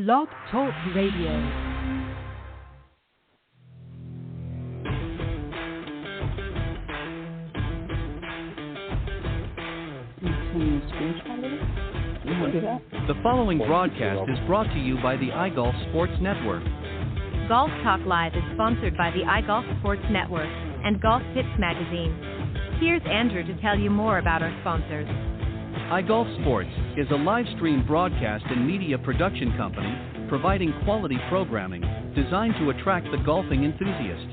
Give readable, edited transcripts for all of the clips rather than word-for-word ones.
Blog Talk Radio. The following broadcast is brought to you by the iGolf Sports Network. Golf Talk Live is sponsored by the iGolf Sports Network and Golf Tips Magazine. Here's Andrew to tell you more about our sponsors. iGolf Sports is a live stream broadcast and media production company providing quality programming designed to attract the golfing enthusiast.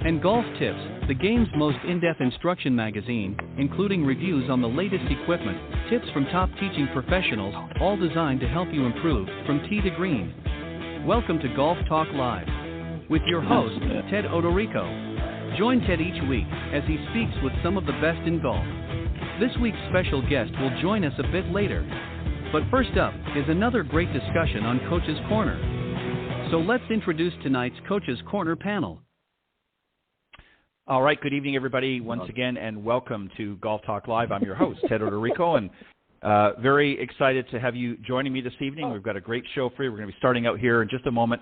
And Golf Tips, the game's most in-depth instruction magazine, including reviews on the latest equipment, tips from top teaching professionals, all designed to help you improve from tee to green. Welcome to Golf Talk Live with your host, Ted Odorico. Join Ted each week as he speaks with some of the best in golf. This week's special guest will join us a bit later. But first up is another great discussion on Coach's Corner. So let's introduce tonight's Coach's Corner panel. All right, good evening, everybody, once again, and welcome to Golf Talk Live. I'm your host, Ted Odorico, and very excited to have you joining me this evening. We've got a great show for you. We're going to be starting out here in just a moment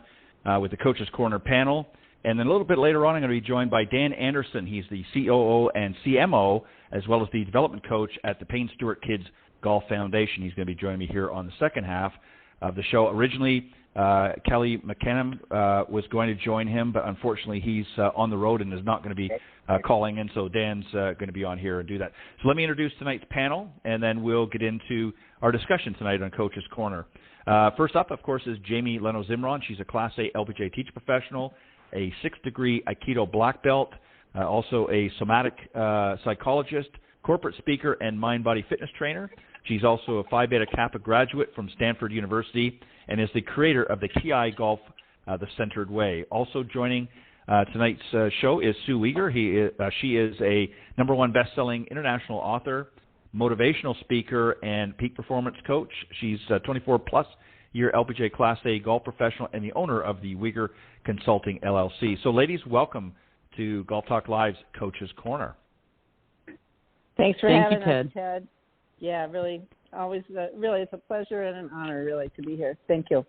with the Coach's Corner panel. And then a little bit later on, I'm going to be joined by Dan Anderson. He's the COO and CMO, as well as the development coach at the Payne Stewart Kids Golf Foundation. He's going to be joining me here on the second half of the show. Originally, Kelly McKenna was going to join him, but unfortunately he's on the road and is not going to be calling in, so Dan's going to be on here and do that. So let me introduce tonight's panel, and then we'll get into our discussion tonight on Coach's Corner. First up, of course, is Jamie Leno-Zimron. She's a Class A LPGA teacher professional, a 6th-degree Aikido black belt, also a somatic psychologist, corporate speaker, and mind-body fitness trainer. She's also a Phi Beta Kappa graduate from Stanford University and is the creator of the Ki Golf, the Centered Way. Also joining tonight's show is Sue Weger. She is a #1 best-selling international author, motivational speaker, and peak performance coach. She's a 24-plus year LPGA Class A golf professional and the owner of the Weger Consulting LLC. So, ladies, welcome to Golf Talk Live's Coach's Corner. Thanks for having us, Ted. Yeah, really, always, really, it's a pleasure and an honor, really, to be here. Thank you.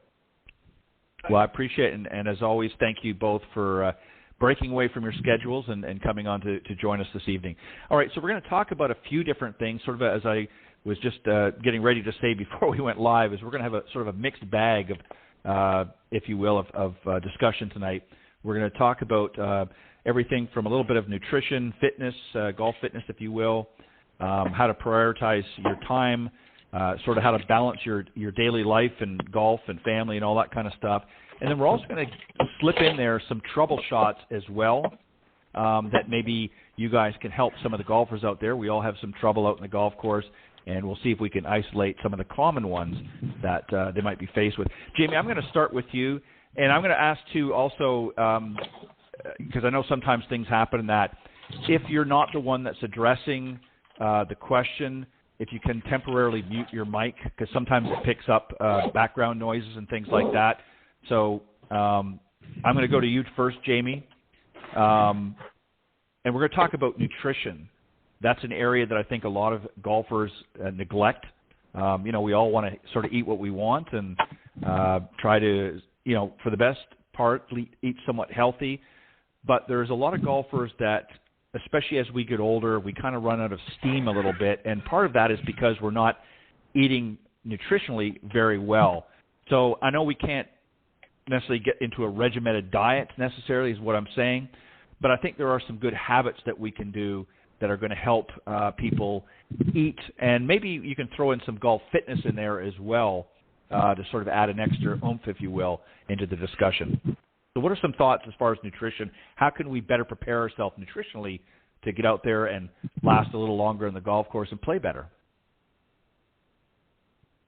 Well, I appreciate it, and as always, thank you both for breaking away from your schedules and coming on to join us this evening. All right, so we're going to talk about a few different things, sort of as I was just getting ready to say before we went live, is we're going to have a sort of a mixed bag of, if you will, of discussion tonight. We're going to talk about everything from a little bit of nutrition, fitness, golf fitness, if you will, how to prioritize your time, sort of how to balance your daily life and golf and family and all that kind of stuff. And then we're also going to slip in there some trouble shots as well that maybe you guys can help some of the golfers out there. We all have some trouble out in the golf course, and we'll see if we can isolate some of the common ones that they might be faced with. Jamie, I'm going to start with you, and I'm going to ask too also, because I know sometimes things happen that if you're not the one that's addressing the question, if you can temporarily mute your mic, because sometimes it picks up background noises and things like that. So I'm going to go to you first, Jamie, and we're going to talk about nutrition. That's an area that I think a lot of golfers neglect. We all want to sort of eat what we want and try to, for the best part, eat somewhat healthy. But there's a lot of golfers that, especially as we get older, we kind of run out of steam a little bit. And part of that is because we're not eating nutritionally very well. So I know we can't necessarily get into a regimented diet necessarily is what I'm saying. But I think there are some good habits that we can do that are going to help people eat. And maybe you can throw in some golf fitness in there as well to sort of add an extra oomph, if you will, into the discussion. So what are some thoughts as far as nutrition? How can we better prepare ourselves nutritionally to get out there and last a little longer in the golf course and play better?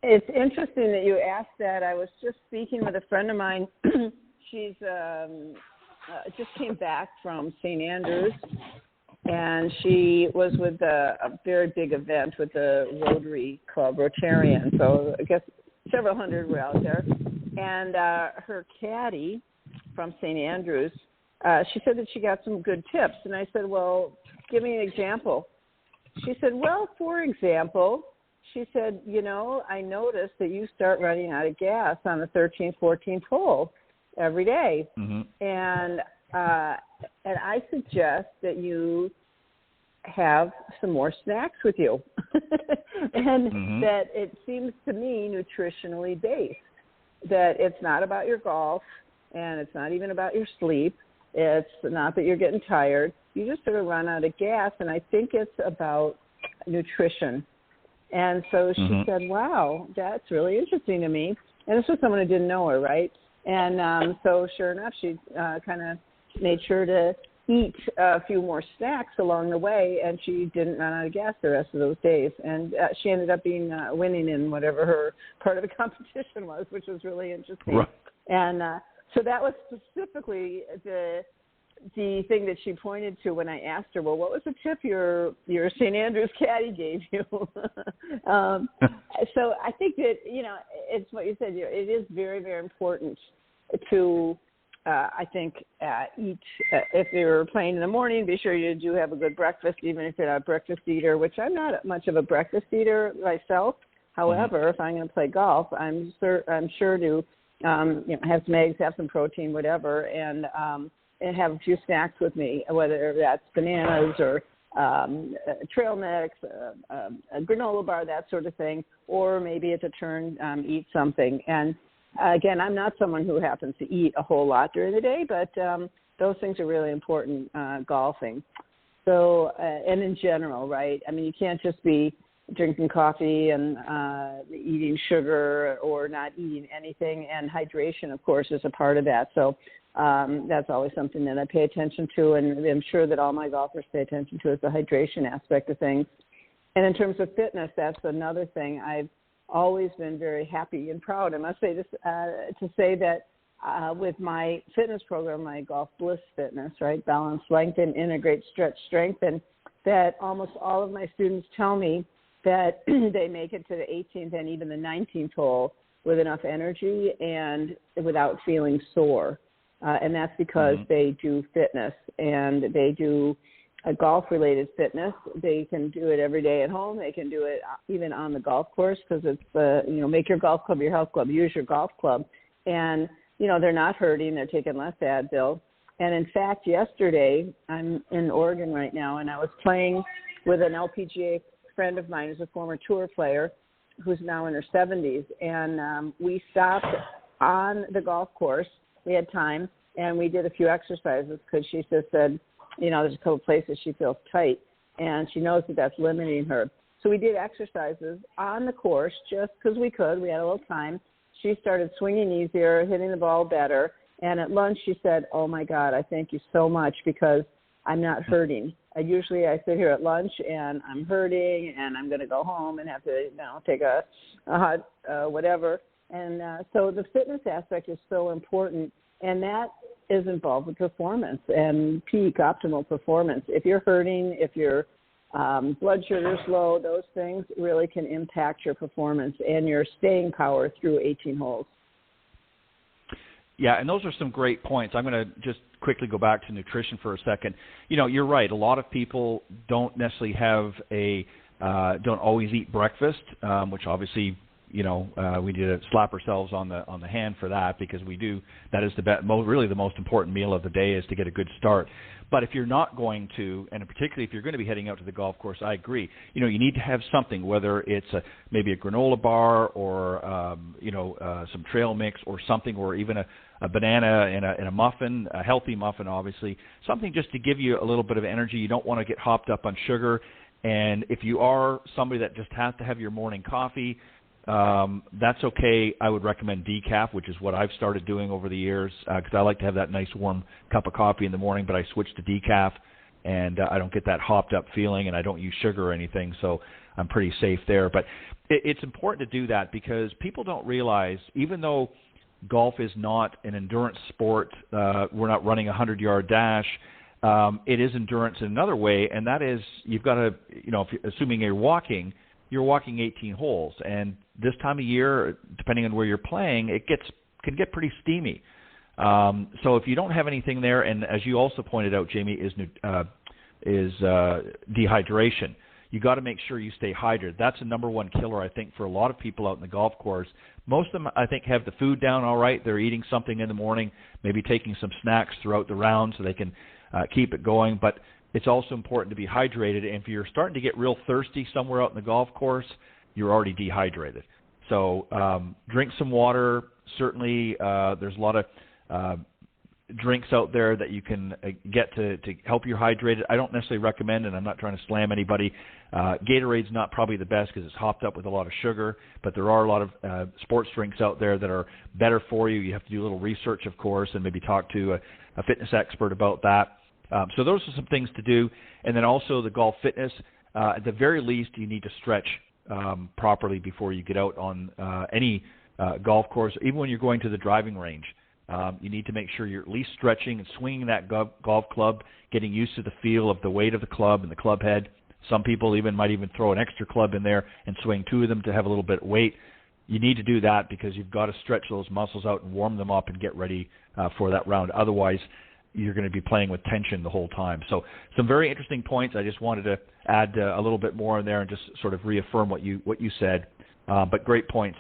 It's interesting that you asked that. I was just speaking with a friend of mine. She's just came back from St. Andrews, and she was with a very big event with the Rotary Club, Rotarian. So I guess several hundred were out there. And her caddy from St. Andrews, she said that she got some good tips. And I said, well, give me an example. She said, well, for example, she said, I noticed that you start running out of gas on the 13th, 14th hole every day. Mm-hmm. And I suggest that you have some more snacks with you. And mm-hmm. that it seems to me nutritionally based, that it's not about your golf and it's not even about your sleep. It's not that you're getting tired. You just sort of run out of gas, and I think it's about nutrition. And so she mm-hmm. said, wow, that's really interesting to me. And this was someone who didn't know her, right? And so sure enough, she kind of made sure to eat a few more snacks along the way, and she didn't run out of gas the rest of those days. And she ended up being winning in whatever her part of the competition was, which was really interesting. Right. And so that was specifically the thing that she pointed to when I asked her, well, what was the tip your St. Andrews caddy gave you? So I think that, it's what you said. It is very, very important to, I think, eat. If you're playing in the morning, be sure you do have a good breakfast, even if you're not a breakfast eater, which I'm not much of a breakfast eater myself. However, mm-hmm. if I'm going to play golf, I'm sure to have some eggs, have some protein, whatever, and have a few snacks with me, whether that's bananas or trail mix, a granola bar, that sort of thing, or maybe it's a turn, eat something. And again, I'm not someone who happens to eat a whole lot during the day, but those things are really important golfing. So, and in general, right? I mean, you can't just be drinking coffee and eating sugar or not eating anything. And hydration, of course, is a part of that. So that's always something that I pay attention to, and I'm sure that all my golfers pay attention to, is the hydration aspect of things. And in terms of fitness, that's another thing. I've always been very happy and proud, I must say this, to say that with my fitness program, my Golf Bliss Fitness, right, balance, lengthen, integrate, stretch, strengthen, that almost all of my students tell me that they make it to the 18th and even the 19th hole with enough energy and without feeling sore. And that's because mm-hmm. they do fitness, and they do a golf-related fitness. They can do it every day at home. They can do it even on the golf course, because it's, make your golf club your health club. Use your golf club. And, they're not hurting. They're taking less Advil. And, in fact, yesterday, I'm in Oregon right now, and I was playing with an LPGA friend of mine who's a former tour player who's now in her 70s. And we stopped on the golf course. We had time, and we did a few exercises, because she just said, there's a couple places she feels tight, and she knows that that's limiting her. So we did exercises on the course just because we could. We had a little time. She started swinging easier, hitting the ball better. And at lunch, she said, oh, my God, I thank you so much, because I'm not hurting. Usually I sit here at lunch, and I'm hurting, and I'm going to go home and have to take a hot whatever. And so the fitness aspect is so important, and that is involved with performance and peak optimal performance. If you're hurting, if your blood sugar's low, those things really can impact your performance and your staying power through 18 holes. Yeah, and those are some great points. I'm going to just quickly go back to nutrition for a second. You're right. A lot of people don't necessarily have don't always eat breakfast, which obviously we need to slap ourselves on the hand for that, because we do. That is really the most important meal of the day, is to get a good start. But if you're not going to, and particularly if you're going to be heading out to the golf course, I agree. You need to have something, whether it's maybe a granola bar or some trail mix or something, or even a banana in a muffin, a healthy muffin, obviously, something just to give you a little bit of energy. You don't want to get hopped up on sugar. And if you are somebody that just has to have your morning coffee, that's okay. I would recommend decaf, which is what I've started doing over the years, because I like to have that nice warm cup of coffee in the morning, but I switched to decaf, and I don't get that hopped up feeling, and I don't use sugar or anything, so I'm pretty safe there. But it's important to do that, because people don't realize, even though golf is not an endurance sport, we're not running a 100-yard dash, it is endurance in another way, and that is, you've got to, assuming you're walking 18 holes, and this time of year, depending on where you're playing, can get pretty steamy. So if you don't have anything there, and as you also pointed out, Jamie, is dehydration. you got to make sure you stay hydrated. That's a number one killer, I think, for a lot of people out in the golf course. Most of them, I think, have the food down all right. They're eating something in the morning, maybe taking some snacks throughout the round so they can keep it going. But it's also important to be hydrated. And if you're starting to get real thirsty somewhere out in the golf course, you're already dehydrated. So drink some water. Certainly, there's a lot of drinks out there that you can get to help you hydrated. I don't necessarily recommend, and I'm not trying to slam anybody, Gatorade's not probably the best because it's hopped up with a lot of sugar, but there are a lot of sports drinks out there that are better for you. You have to do a little research, of course, and maybe talk to a fitness expert about that. So those are some things to do. And then also the golf fitness, at the very least, you need to stretch properly before you get out on any golf course, even when you're going to the driving range. You need to make sure you're at least stretching and swinging that golf club, getting used to the feel of the weight of the club and the club head. Some people might even throw an extra club in there and swing two of them to have a little bit of weight. You need to do that because you've got to stretch those muscles out and warm them up and get ready for that round. Otherwise, you're going to be playing with tension the whole time. So some very interesting points. I just wanted to add a little bit more in there and just sort of reaffirm what you said. But great points.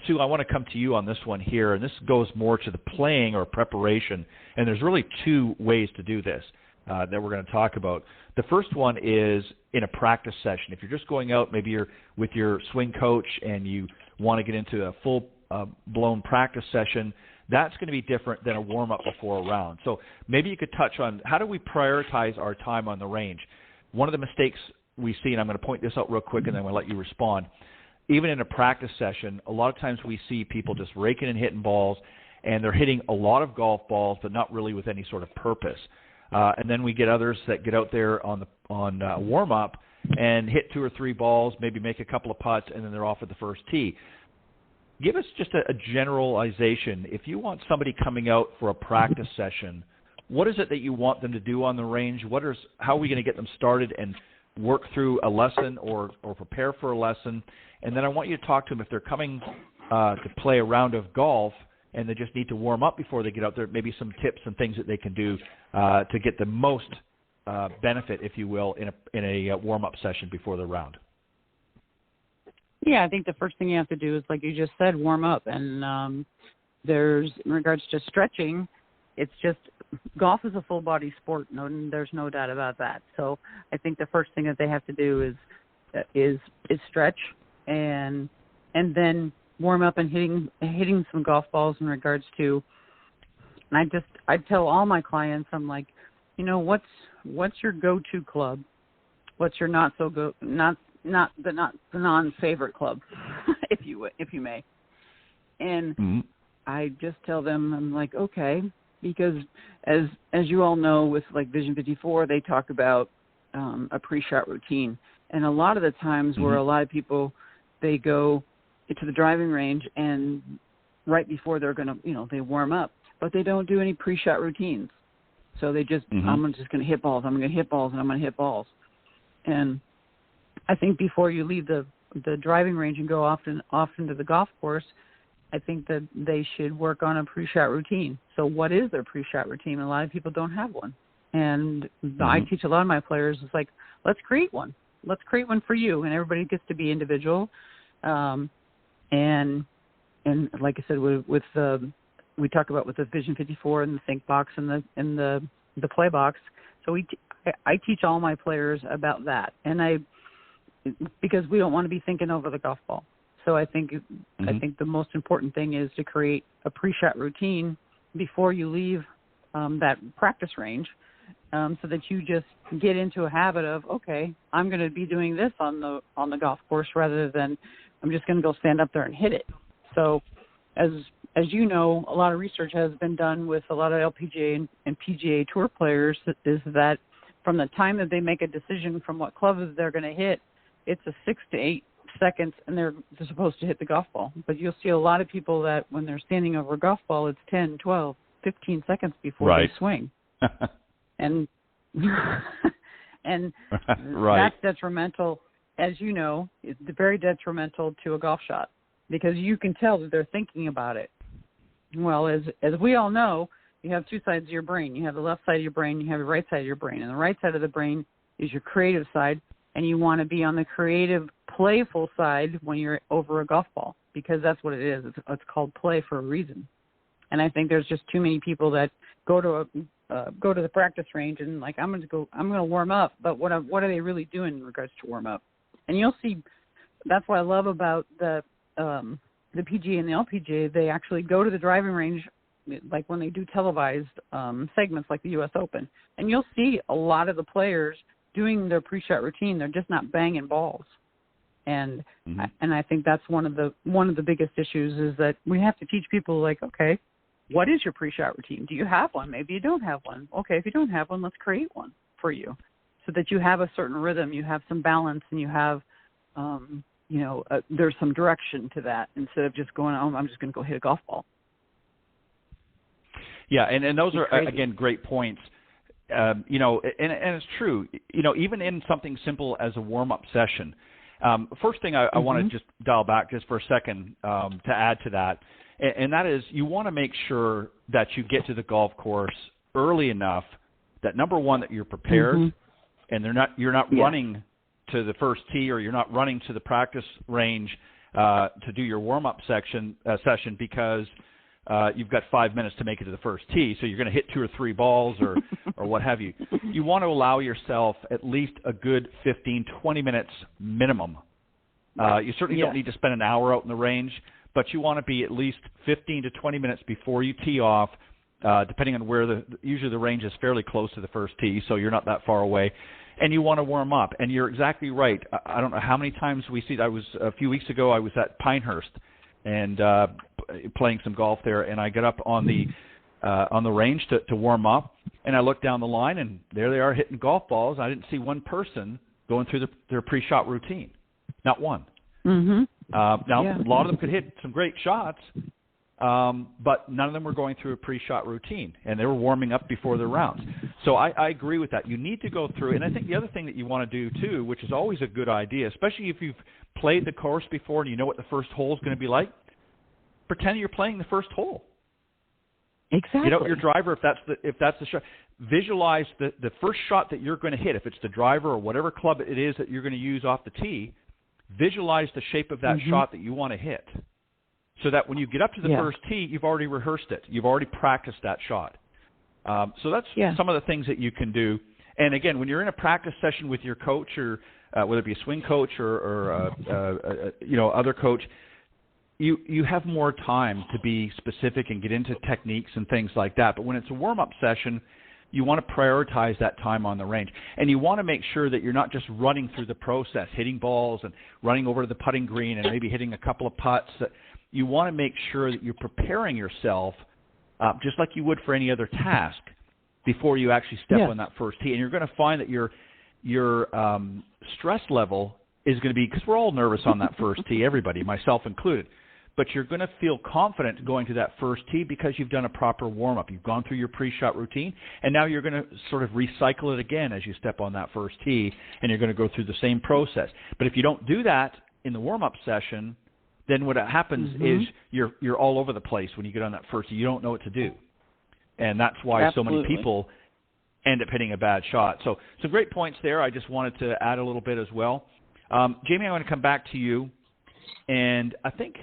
Sue, I want to come to you on this one here, and this goes more to the playing or preparation. And there's really two ways to do this that we're going to talk about. The first one is in a practice session. If you're just going out, maybe you're with your swing coach and you want to get into a full-blown practice session, that's going to be different than a warm-up before a round. So maybe you could touch on how do we prioritize our time on the range. One of the mistakes we see, and I'm going to point this out real quick and then I'm going to let you respond, even in a practice session, a lot of times we see people just raking and hitting balls, and they're hitting a lot of golf balls, but not really with any sort of purpose. And then we get others that get out there on warm-up and hit two or three balls, maybe make a couple of putts, and then they're off at the first tee. Give us just a generalization. If you want somebody coming out for a practice session, what is it that you want them to do on the range? How are we going to get them started and work through a lesson or prepare for a lesson? And then I want you to talk to them if they're coming to play a round of golf and they just need to warm up before they get out there, maybe some tips and things that they can do to get the most benefit, if you will, in a warm-up session before the round. Yeah, I think the first thing you have to do is, like you just said, warm up. And in regards to stretching, it's just golf is a full-body sport. There's no doubt about that. So I think the first thing that they have to do is stretch and then warm up and hitting some golf balls in regards to. And I tell all my clients, I'm like, what's your go-to club? What's your not the non-favorite club, if you may. And I just tell them, I'm like, okay, because as you all know, with like Vision 54, they talk about a pre-shot routine, and a lot of the times where a lot of people, they go to the driving range and right before they're gonna, they warm up, but they don't do any pre-shot routines. So they just, I'm just going to hit balls. I'm going to hit balls, and I'm going to hit balls. And I think before you leave the driving range and go off into the golf course, I think that they should work on a pre-shot routine. So what is their pre-shot routine? A lot of people don't have one. And I teach a lot of my players, it's like, let's create one. Let's create one for you. And everybody gets to be individual. And like I said, we talk about with the Vision 54 and the think box and the play box. So I teach all my players about that. And because we don't want to be thinking over the golf ball. So I think the most important thing is to create a pre-shot routine before you leave that practice range, so that you just get into a habit of, okay, I'm going to be doing this on the golf course rather than I'm just going to go stand up there and hit it. So as you know, a lot of research has been done with a lot of LPGA and PGA Tour players, is that from the time that they make a decision from what clubs they're going to hit, it's a 6 to 8 seconds, and they're supposed to hit the golf ball. But you'll see a lot of people that when they're standing over a golf ball, it's 10, 12, 15 seconds before they swing. And that's detrimental, as you know, it's very detrimental to a golf shot, because you can tell that they're thinking about it. Well, as we all know, you have two sides of your brain. You have the left side of your brain, you have the right side of your brain. And the right side of the brain is your creative side. and you want to be on the creative, playful side when you're over a golf ball, because that's what it is. It's called play for a reason. And I think there's just too many people that go to the practice range and like, I'm going to warm up, but what are they really doing in regards to warm up? And you'll see, that's what I love about the PGA and the LPGA. They actually go to the driving range, like when they do televised segments like the U.S. Open, and you'll see a lot of the players doing their pre-shot routine. They're just not banging balls, and I think that's one of the biggest issues is that we have to teach people, like, okay, what is your pre-shot routine? Do you have one? Maybe you don't have one. Okay, if you don't have one, let's create one for you, so that you have a certain rhythm, you have some balance, and you have there's some direction to that instead of just going, oh, I'm just going to go hit a golf ball. Yeah, and those are, again, great points. And it's true. Even in something simple as a warm-up session, first thing I want to just dial back just for a second to add to that, and that is you want to make sure that you get to the golf course early enough that, number one, that you're prepared and you're not running to the first tee, or you're not running to the practice range to do your warm-up session because you've got 5 minutes to make it to the first tee, so you're going to hit 2 or 3 balls or what have you. You want to allow yourself at least a good 15, 20 minutes minimum. You certainly don't need to spend an hour out in the range, but you want to be at least 15 to 20 minutes before you tee off, depending on where usually the range is fairly close to the first tee, so you're not that far away. And you want to warm up. And you're exactly right. I don't know how many times we see that. A few weeks ago, I was at Pinehurst and playing some golf there, and I got up on the range to warm up, and I looked down the line, and there they are hitting golf balls. I didn't see one person going through their pre-shot routine, not one. Now, a lot of them could hit some great shots, but none of them were going through a pre-shot routine, and they were warming up before their rounds. So I agree with that. You need to go through, and I think the other thing that you want to do too, which is always a good idea, especially if you've played the course before and you know what the first hole is going to be like, pretend you're playing the first hole. Exactly. Your driver, if that's the shot, visualize the first shot that you're going to hit. If it's the driver or whatever club it is that you're going to use off the tee, visualize the shape of that shot that you want to hit, so that when you get up to the first tee, you've already rehearsed it. You've already practiced that shot. So that's some of the things that you can do. And again, when you're in a practice session with your coach, or whether it be a swing coach or other coach, you have more time to be specific and get into techniques and things like that. But when it's a warm-up session, you want to prioritize that time on the range. And you want to make sure that you're not just running through the process, hitting balls and running over to the putting green and maybe hitting a couple of putts. You want to make sure that you're preparing yourself just like you would for any other task before you actually step on that first tee. And you're going to find that your stress level is going to be, because we're all nervous on that first tee, everybody, myself included. But you're going to feel confident going to that first tee because you've done a proper warm-up. You've gone through your pre-shot routine, and now you're going to sort of recycle it again as you step on that first tee, and you're going to go through the same process. But if you don't do that in the warm-up session, then what happens is you're all over the place when you get on that first tee. You don't know what to do. And that's why so many people end up hitting a bad shot. So some great points there. I just wanted to add a little bit as well. Jamie, I want to come back to you. And I think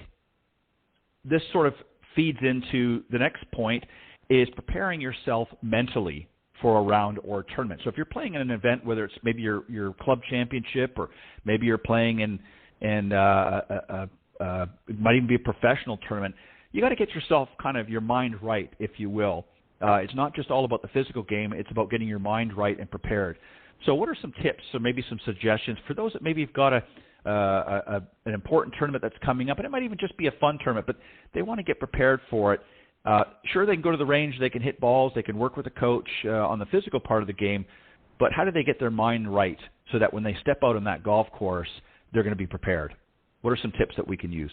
this sort of feeds into the next point, is preparing yourself mentally for a round or a tournament. So if you're playing in an event, whether it's maybe your club championship, or maybe you're playing in it might even be a professional tournament, you got to get yourself kind of your mind right, if you will. It's not just all about the physical game. It's about getting your mind right and prepared. So what are some tips or maybe some suggestions for those that maybe have got an important tournament that's coming up, and it might even just be a fun tournament, but they want to get prepared for it? Sure, they can go to the range, they can hit balls, they can work with a coach on the physical part of the game, but how do they get their mind right so that when they step out on that golf course, they're going to be prepared? What are some tips that we can use?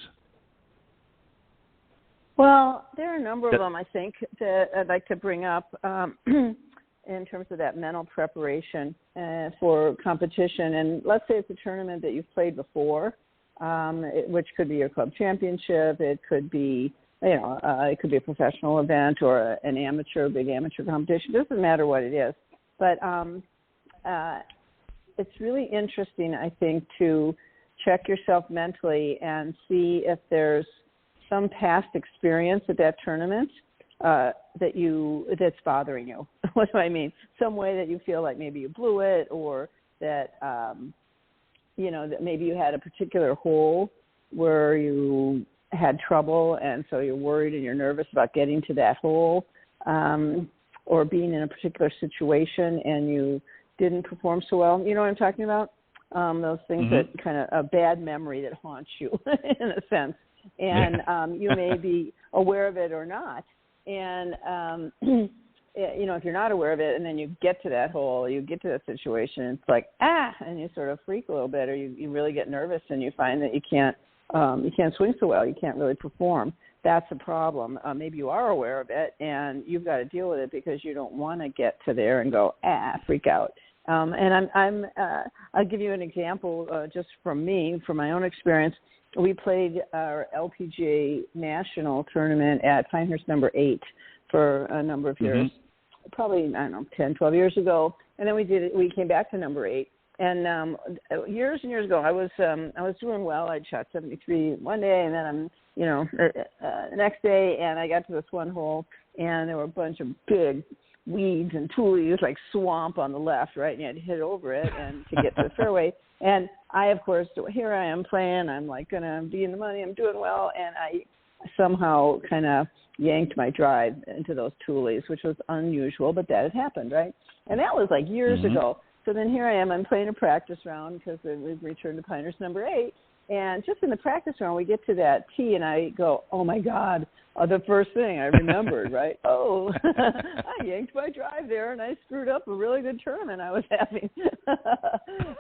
Well, there are a number of them, I think, that I'd like to bring up in terms of that mental preparation for competition. And let's say it's a tournament that you've played before, which could be your club championship. It could be, it could be a professional event or an amateur, big amateur competition. It doesn't matter what it is. But it's really interesting, I think, to check yourself mentally and see if there's some past experience at that tournament that's bothering you. What do I mean? Some way that you feel like maybe you blew it, or that that maybe you had a particular hole where you had trouble, and so you're worried and you're nervous about getting to that hole, or being in a particular situation and you didn't perform so well. You know what I'm talking about? Those things that kind of a bad memory that haunts you in a sense. And you may be aware of it or not. And, if you're not aware of it and then you get to that hole, you get to that situation, it's like, and you sort of freak a little bit, or you really get nervous and you find that you can't swing so well. You can't really perform. That's a problem. Maybe you are aware of it and you've got to deal with it because you don't want to get to there and go, freak out. And I'll give you an example just from me, from my own experience. We played our LPGA national tournament at Pinehurst number 8 for a number of years, probably, 10, 12 years ago. And then we came back to number 8. And years and years ago, I was doing well. I'd shot 73 one day, and then the next day, and I got to this one hole, and there were a bunch of big weeds and tules, like swamp on the left, right? And you had to hit over it and to get to the fairway. And I, of course, here I am playing. I'm like going to be in the money. I'm doing well. And I somehow kind of yanked my drive into those tules, which was unusual, but that had happened, right? And that was like years ago. So then here I am. I'm playing a practice round because we've returned to Pinehurst number 8. And just in the practice round, we get to that tee, and I go, oh, my God, the first thing I remembered, right? I yanked my drive there, and I screwed up a really good tournament I was having.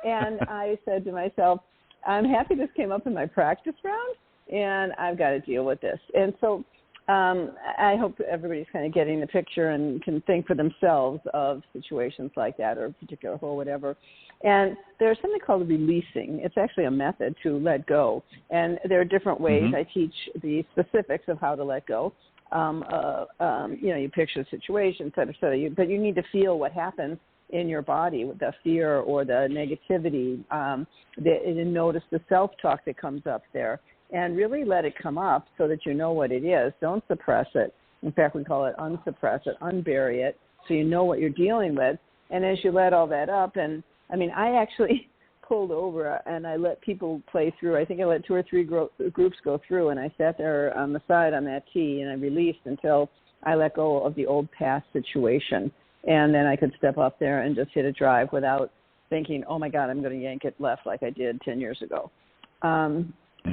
And I said to myself, I'm happy this came up in my practice round, and I've got to deal with this. And so I hope everybody's kind of getting the picture and can think for themselves of situations like that, or a particular hole, whatever. And there's something called releasing. It's actually a method to let go. And there are different ways. I teach the specifics of how to let go. You picture the situation, et cetera, but you need to feel what happens in your body with the fear or the negativity, and notice the self-talk that comes up there. And really let it come up so that you know what it is. Don't suppress it. In fact, we call it unsuppress it, unbury it, so you know what you're dealing with. And as you let all that up, and I actually pulled over and I let people play through. I think I let 2 or 3 groups go through, and I sat there on the side on that tee, and I released until I let go of the old past situation. And then I could step up there and just hit a drive without thinking, oh, my God, I'm going to yank it left like I did 10 years ago.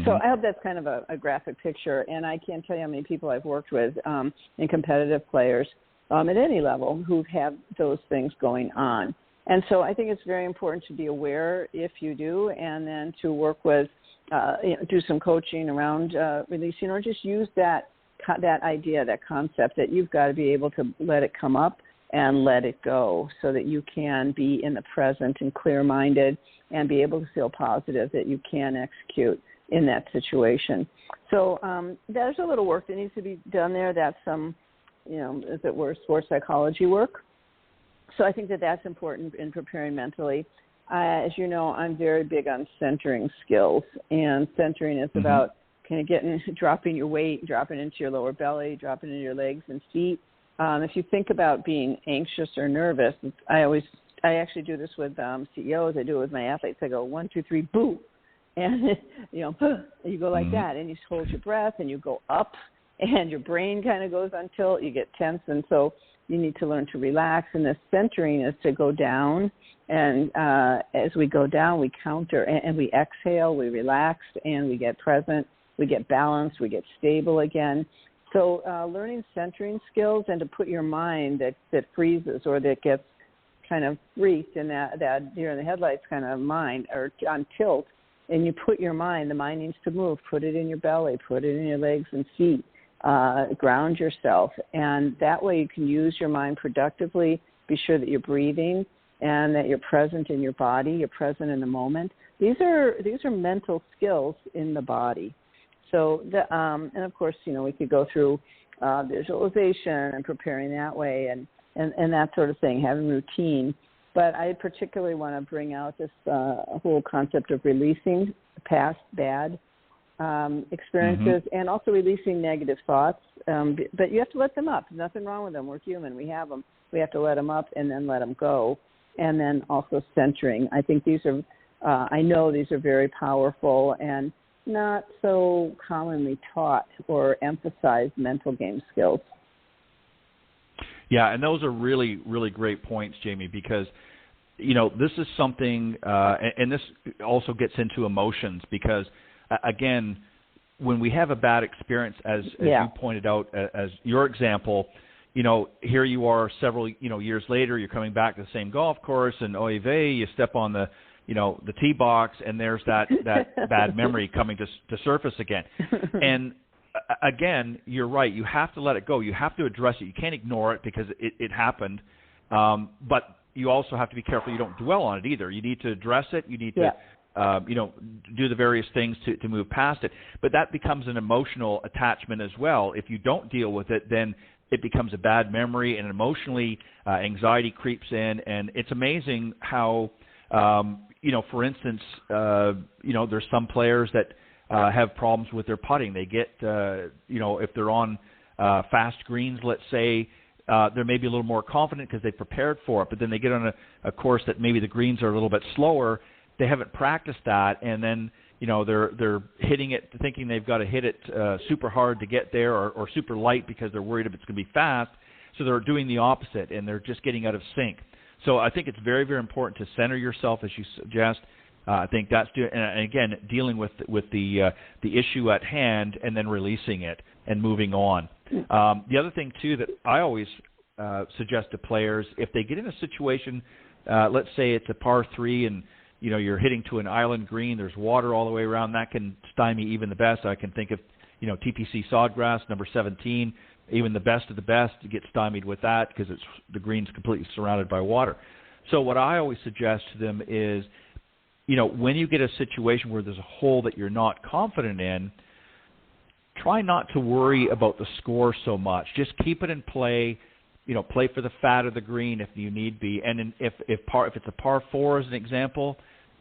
So I hope that's kind of a graphic picture, and I can't tell you how many people I've worked with and competitive players at any level who have those things going on. And so I think it's very important to be aware if you do, and then to work with, do some coaching around releasing, or just use that idea, that concept that you've got to be able to let it come up and let it go so that you can be in the present and clear-minded and be able to feel positive that you can execute in that situation. So there's a little work that needs to be done there. That's some, as it were, sports psychology work. So I think that's important in preparing mentally. As you know, I'm very big on centering skills, and centering is about kind of dropping your weight, dropping into your lower belly, dropping into your legs and feet. If you think about being anxious or nervous, I actually do this with CEOs. I do it with my athletes. I go 1, 2, 3, boo. And, you go like that, and you hold your breath, and you go up, and your brain kind of goes on tilt. You get tense, and so you need to learn to relax. And the centering is to go down, and as we go down, we counter, and we exhale, we relax, and we get present, we get balanced, we get stable again. So learning centering skills, and to put your mind that freezes or that gets kind of freaked in that deer in the headlights kind of mind, or on tilt, and you put your mind, the mind needs to move, put it in your belly, put it in your legs and feet, ground yourself. And that way you can use your mind productively, be sure that you're breathing and that you're present in your body, you're present in the moment. These are mental skills in the body. So, and of course, we could go through visualization and preparing that way and that sort of thing, having routine. But I particularly want to bring out this whole concept of releasing past bad experiences and also releasing negative thoughts. But you have to let them up. There's nothing wrong with them. We're human. We have them. We have to let them up and then let them go. And then also centering. I think these are, I know these are very powerful and not so commonly taught or emphasized mental game skills. Yeah, and those are really, really great points, Jamie, because, you know, this is something, and this also gets into emotions because, again, when we have a bad experience, as you pointed out, as your example, you know, here you are several, years later, you're coming back to the same golf course, and oy vey, you step on the, the tee box, and there's that bad memory coming to surface again. And again, you're right. You have to let it go. You have to address it. You can't ignore it because it happened. But you also have to be careful you don't dwell on it either. You need to address it. You need to, do the various things to move past it. But that becomes an emotional attachment as well. If you don't deal with it, then it becomes a bad memory, and emotionally anxiety creeps in. And it's amazing how, for instance, there's some players that have problems with their putting. They get, if they're on fast greens, let's say, they're maybe a little more confident because they prepared for it, but then they get on a course that maybe the greens are a little bit slower. They haven't practiced that, and then, they're hitting it thinking they've got to hit it super hard to get there or super light because they're worried if it's going to be fast. So they're doing the opposite, and they're just getting out of sync. So I think it's very, very important to center yourself, as you suggest. I think that's and again, dealing with the issue at hand and then releasing it and moving on. The other thing too that I always suggest to players, if they get in a situation, let's say it's a par 3 and you're hitting to an island green, there's water all the way around, that can stymie even the best. I can think of TPC Sawgrass, number 17, even the best of the best get stymied with that because the green's completely surrounded by water. So what I always suggest to them is, when you get a situation where there's a hole that you're not confident in, try not to worry about the score so much. Just keep it in play. Play for the fat of the green if you need be. And if it's a par 4 as an example,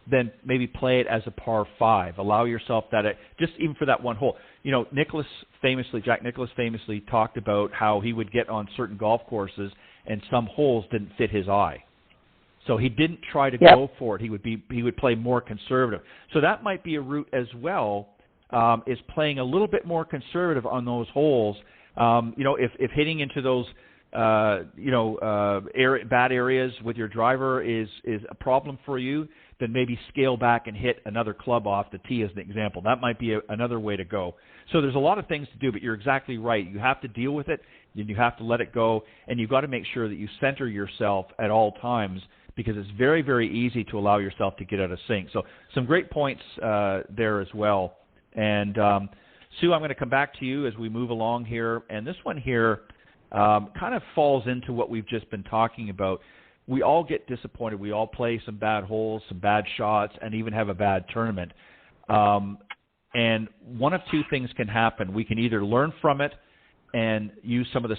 then maybe play it as a par 5. Allow yourself that just even for that one hole. Jack Nicklaus famously talked about how he would get on certain golf courses and some holes didn't fit his eye. So he didn't try to go for it. He would play more conservative. So that might be a route as well, is playing a little bit more conservative on those holes. If hitting into those bad areas with your driver is a problem for you, then maybe scale back and hit another club off the tee as an example. That might be another way to go. So there's a lot of things to do, but you're exactly right. You have to deal with it, and you have to let it go, and you've got to make sure that you center yourself at all times because it's very, very easy to allow yourself to get out of sync. So some great points there as well. And Sue, I'm going to come back to you as we move along here. And this one here kind of falls into what we've just been talking about. We all get disappointed. We all play some bad holes, some bad shots, and even have a bad tournament. And one of two things can happen. We can either learn from it and use some of the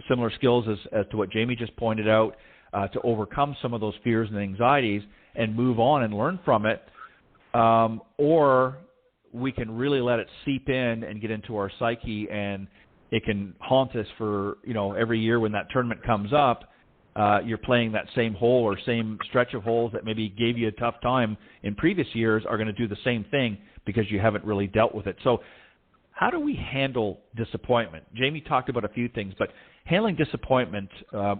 similar skills as to what Jamie just pointed out to overcome some of those fears and anxieties and move on and learn from it, or we can really let it seep in and get into our psyche, and it can haunt us for, every year when that tournament comes up. You're playing that same hole or same stretch of holes that maybe gave you a tough time in previous years are going to do the same thing because you haven't really dealt with it. So how do we handle disappointment? Jamie talked about a few things, but handling disappointment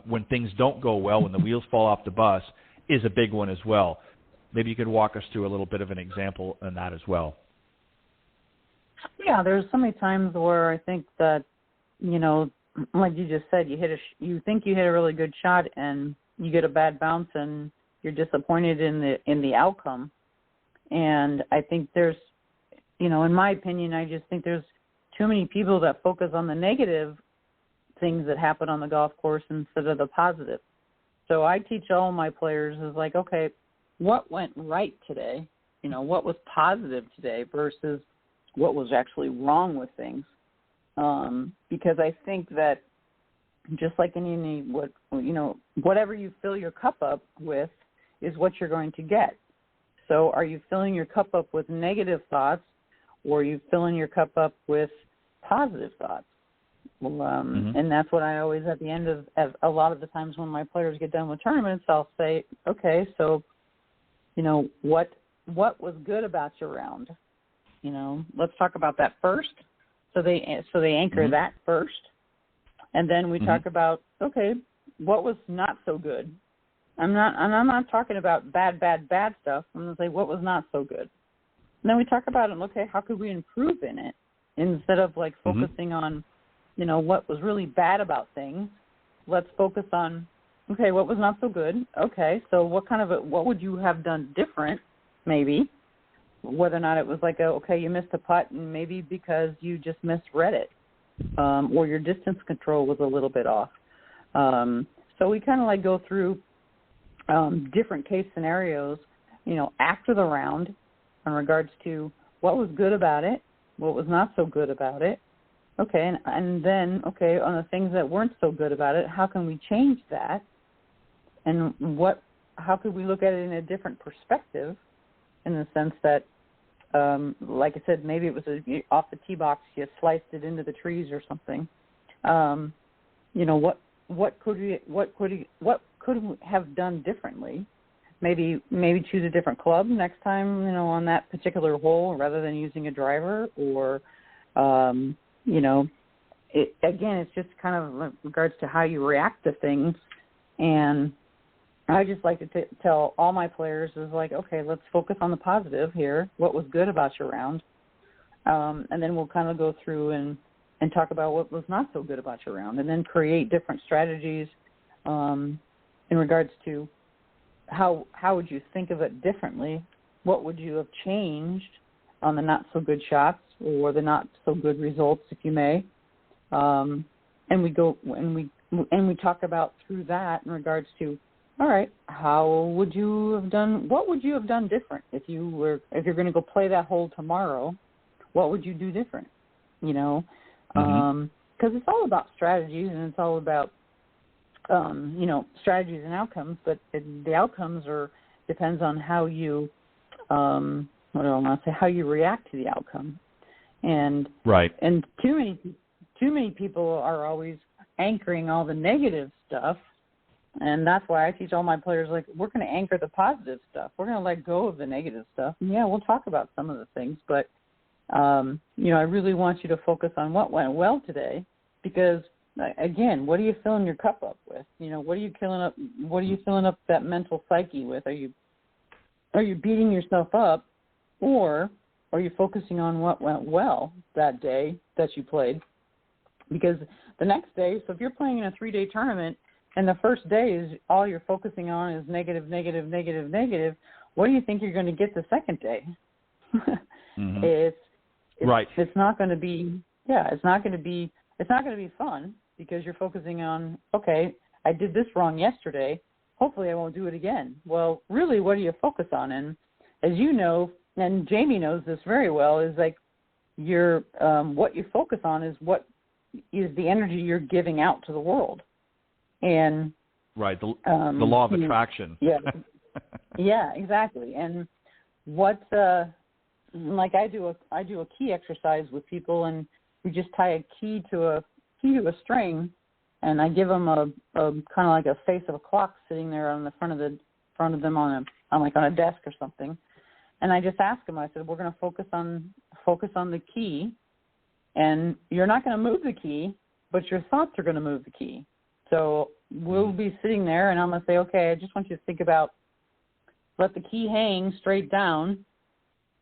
when things don't go well, when the wheels fall off the bus, is a big one as well. Maybe you could walk us through a little bit of an example on that as well. Yeah, there's so many times where I think that, like you just said, you think you hit a really good shot and you get a bad bounce and you're disappointed in the outcome. And I think there's, in my opinion, I just think there's too many people that focus on the negative things that happen on the golf course instead of the positive. So I teach all my players is like, okay, what went right today? What was positive today versus what was actually wrong with things. Because I think that just like whatever you fill your cup up with is what you're going to get. So are you filling your cup up with negative thoughts, or are you filling your cup up with positive thoughts? Well, and that's what I always, at the end of a lot of the times when my players get done with tournaments, I'll say, okay, so, what was good about your round? Let's talk about that first. So they anchor that first. And then we talk about, okay, what was not so good? I'm not talking about bad stuff. I'm going to say what was not so good. And then we talk about it, okay, how could we improve in it? Instead of focusing on, what was really bad about things, let's focus on, okay, what was not so good? Okay, so what would you have done different, maybe? Whether or not it was okay, you missed a putt, and maybe because you just misread it, or your distance control was a little bit off. So we kind of go through different case scenarios, after the round in regards to what was good about it, what was not so good about it. Okay, and then, okay, on the things that weren't so good about it, how can we change that? And how could we look at it in a different perspective, in the sense that, like I said, maybe it was off the tee box, you sliced it into the trees or something. What could we have done differently? Maybe choose a different club next time, on that particular hole, rather than using a driver, or it's just kind of in regards to how you react to things. And I just like to tell all my players is okay, let's focus on the positive here. What was good about your round? And then we'll kind of go through and talk about what was not so good about your round, and then create different strategies in regards to how would you think of it differently? What would you have changed on the not so good shots or the not so good results, if you may? And we talk about through that in regards to, all right, what would you have done different if you're going to go play that hole tomorrow? What would you do different? Because it's all about strategies, and it's all about strategies and outcomes. But the outcomes depends on how you how you react to the outcome. And right. And too many people are always anchoring all the negative stuff. And that's why I teach all my players, we're going to anchor the positive stuff. We're going to let go of the negative stuff. And yeah, we'll talk about some of the things, but, I really want you to focus on what went well today, because, again, what are you filling your cup up with? What are you filling up that mental psyche with? Are you beating yourself up, or are you focusing on what went well that day that you played? Because the next day, so if you're playing in a 3-day tournament, and the first day is all you're focusing on is negative, what do you think you're going to get the second day? It's not going to be, it's not going to be fun, because you're focusing on, okay, I did this wrong yesterday. Hopefully I won't do it again. Well, really, what do you focus on? And as you know, and Jamie knows this very well, is what you focus on is what is the energy you're giving out to the world. And right, the law of attraction. Yeah, exactly. And I do a key exercise with people, and we just tie a key to a string, and I give them a kind of like a face of a clock sitting there on the front of them on a desk or something. And I just ask them, I said, we're going to focus on the key, and you're not going to move the key, but your thoughts are going to move the key. So we'll be sitting there, and I'm going to say, okay, I just want you to think about, let the key hang straight down,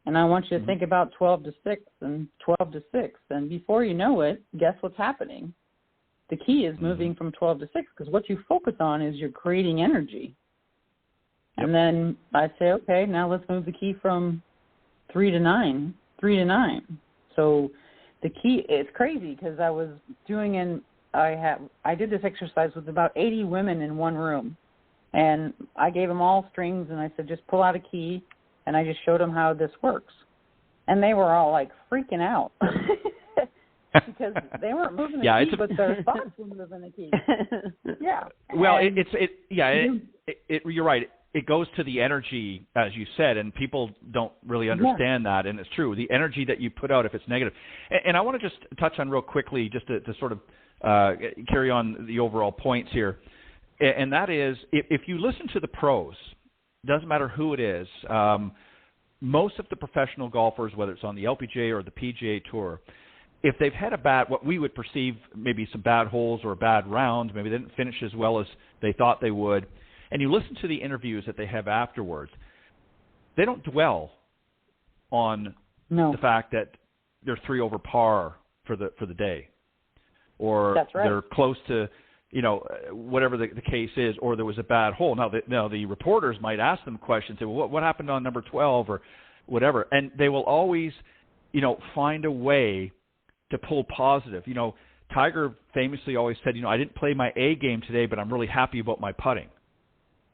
and I want you to think about 12 to 6 and 12 to 6. And before you know it, guess what's happening? The key is moving from 12 to 6, because what you focus on is you're creating energy. Yep. And then I say, okay, now let's move the key from 3 to 9. So the key, it's crazy, because I was doing I did this exercise with about 80 women in one room, and I gave them all strings, and I said, just pull out a key, and I just showed them how this works. And they were all freaking out. because they weren't moving the key, but their spots were moving the key. Yeah. Well, you're right. It goes to the energy, as you said, and people don't really understand that, and it's true. The energy that you put out, if it's negative. And I want to just touch on real quickly, just to sort of carry on the overall points here, and that is, if you listen to the pros, doesn't matter who it is, most of the professional golfers, whether it's on the LPGA or the PGA Tour, if they've had what we would perceive maybe some bad holes or a bad round, maybe they didn't finish as well as they thought they would, and you listen to the interviews that they have afterwards, they don't dwell on the fact that they're 3 over par for the day, or they're close to, whatever the case is, or there was a bad hole. Now the reporters might ask them questions, say, well, what happened on number 12 or whatever, and they will always, find a way to pull positive. Tiger famously always said, I didn't play my A game today, but I'm really happy about my putting.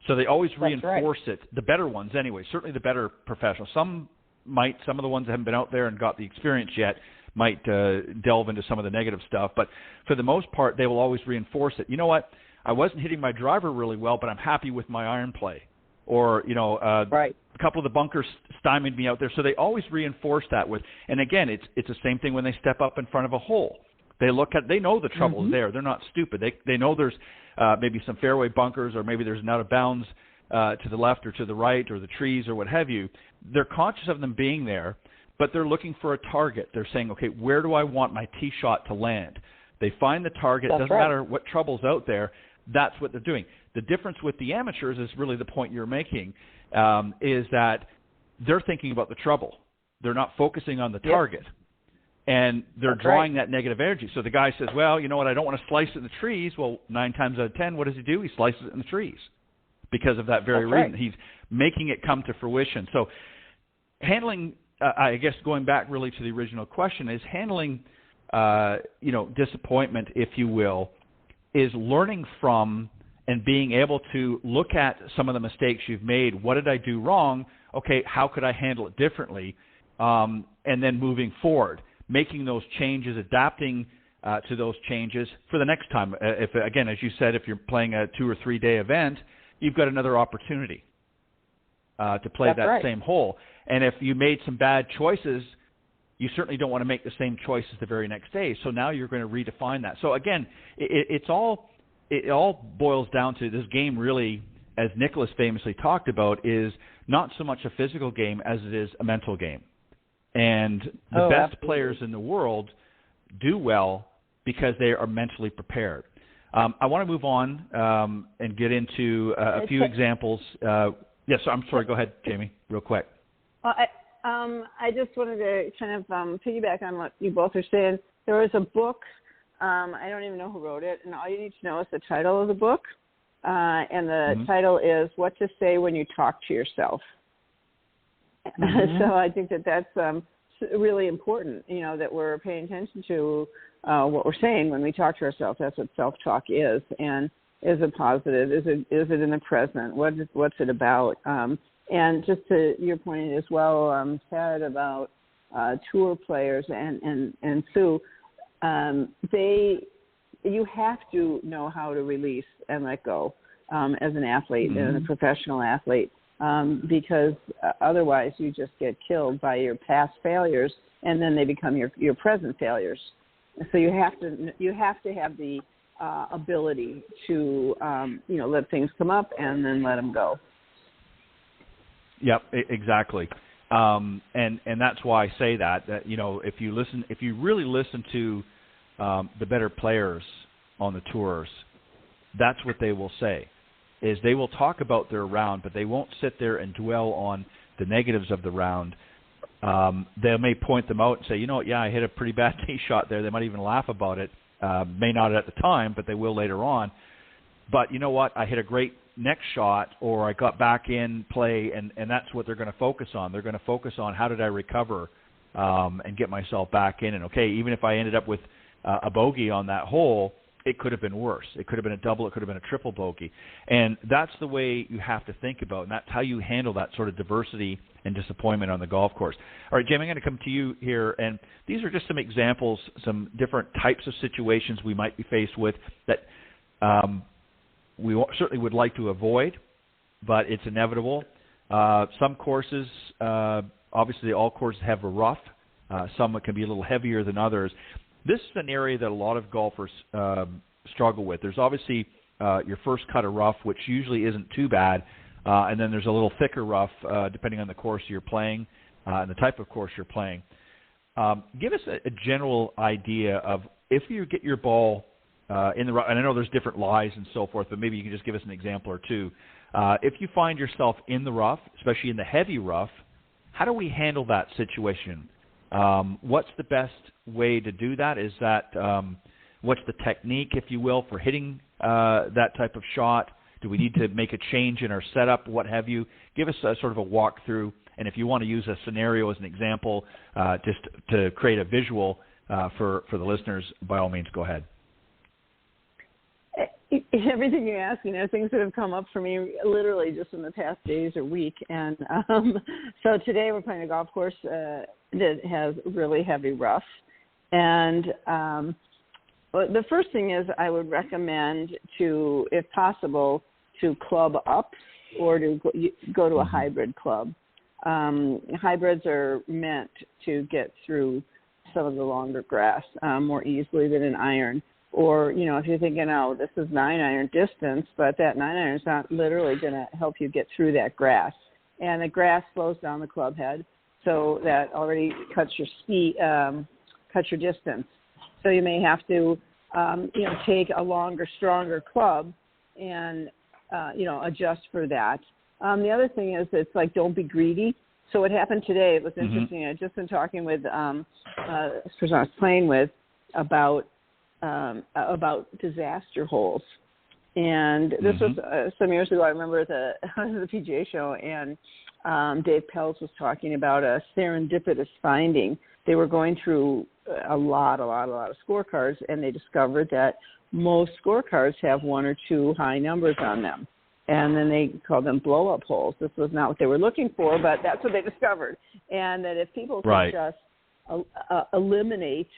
So they always reinforce it, the better ones anyway, certainly the better professionals. Some of the ones that haven't been out there and got the experience yet might delve into some of the negative stuff. But for the most part, they will always reinforce it. You know what? I wasn't hitting my driver really well, but I'm happy with my iron play. Or, a couple of the bunkers stymied me out there. So they always reinforce that with, and again, it's the same thing when they step up in front of a hole. They know the trouble is there. They're not stupid. They know there's maybe some fairway bunkers, or maybe there's an out of bounds to the left or to the right, or the trees or what have you. They're conscious of them being there, but they're looking for a target. They're saying, okay, where do I want my tee shot to land? They find the target. It doesn't matter what trouble's out there. That's what they're doing. The difference with the amateurs is really the point you're making, is that they're thinking about the trouble. They're not focusing on the target. And they're drawing that negative energy. So the guy says, well, you know what, I don't want to slice it in the trees. Well, 9 times out of 10, what does he do? He slices it in the trees because of that very reason. He's making it come to fruition. So handling, I guess going back really to the original question, is handling, disappointment, if you will, is learning from and being able to look at some of the mistakes you've made. What did I do wrong? Okay, how could I handle it differently? And then moving forward, making those changes, adapting to those changes for the next time. If again, as you said, if you're playing a 2 or 3 day event, you've got another opportunity to play that same hole. And if you made some bad choices, you certainly don't want to make the same choices the very next day. So now you're going to redefine that. So again, it all boils down to this game really, as Nicholas famously talked about, is not so much a physical game as it is a mental game. And the best players in the world do well because they are mentally prepared. I want to move on and get into a few examples. Yes, I'm sorry. Go ahead, Jamie, real quick. I just wanted to kind of piggyback on what you both are saying. There was a book. I don't even know who wrote it, and all you need to know is the title of the book. And the title is What to Say When You Talk to Yourself. So I think that's really important, that we're paying attention to what we're saying when we talk to ourselves. That's what self-talk is. And is it positive? Is it in the present? What's it about? And just to your point as well, Ted, about tour players and Sue, you have to know how to release and let go as an athlete and a professional athlete. Because otherwise you just get killed by your past failures, and then they become your present failures. So you have to have the ability to let things come up and then let them go. Yep, exactly. And that's why I say that if you really listen to the better players on the tours, that's what they will say. Is they will talk about their round, but they won't sit there and dwell on the negatives of the round. They may point them out and say, I hit a pretty bad tee shot there. They might even laugh about it. May not at the time, but they will later on. But you know what? I hit a great next shot, or I got back in play, and that's what they're going to focus on. They're going to focus on how did I recover and get myself back in. And, okay, even if I ended up with a bogey on that hole, it could have been worse. It could have been a double. It could have been a triple bogey. And that's the way you have to think about it, and that's how you handle that sort of diversity and disappointment on the golf course. All right, Jamie, I'm going to come to you here, and these are just some examples, some different types of situations we might be faced with that we certainly would like to avoid, but it's inevitable. Some courses, obviously all courses have a rough. Some can be a little heavier than others. This is an area that a lot of golfers struggle with. There's obviously your first cut of rough, which usually isn't too bad, and then there's a little thicker rough depending on the course you're playing and the type of course you're playing. Give us a general idea of if you get your ball in the rough, and I know there's different lies and so forth, but maybe you can just give us an example or two. If you find yourself in the rough, especially in the heavy rough, how do we handle that situation? What's the best way to do that? Is that what's the technique, if you will, for hitting that type of shot? Do we need to make a change in our setup, what have you? Give us a sort of a walkthrough, and if you want to use a scenario as an example, just to create a visual for the listeners, by all means, go ahead. Everything you ask, things that have come up for me literally just in the past days or week. And so today we're playing a golf course that has really heavy rough. And the first thing is I would recommend to, if possible, to club up or to go to a hybrid club. Hybrids are meant to get through some of the longer grass more easily than an iron. Or, if you're thinking, this is 9-iron distance, but that 9-iron is not literally going to help you get through that grass. And the grass slows down the club head, so that already cuts your speed, cuts your distance. So you may have to, take a longer, stronger club and, adjust for that. The other thing is it's like don't be greedy. So what happened today, it was interesting. I had just been talking with this person I was playing with about disaster holes. And this was some years ago. I remember at the PGA show, and Dave Pelz was talking about a serendipitous finding. They were going through a lot of scorecards, and they discovered that most scorecards have one or two high numbers on them. And then they called them blow-up holes. This was not what they were looking for, but that's what they discovered. And that if people could just eliminate,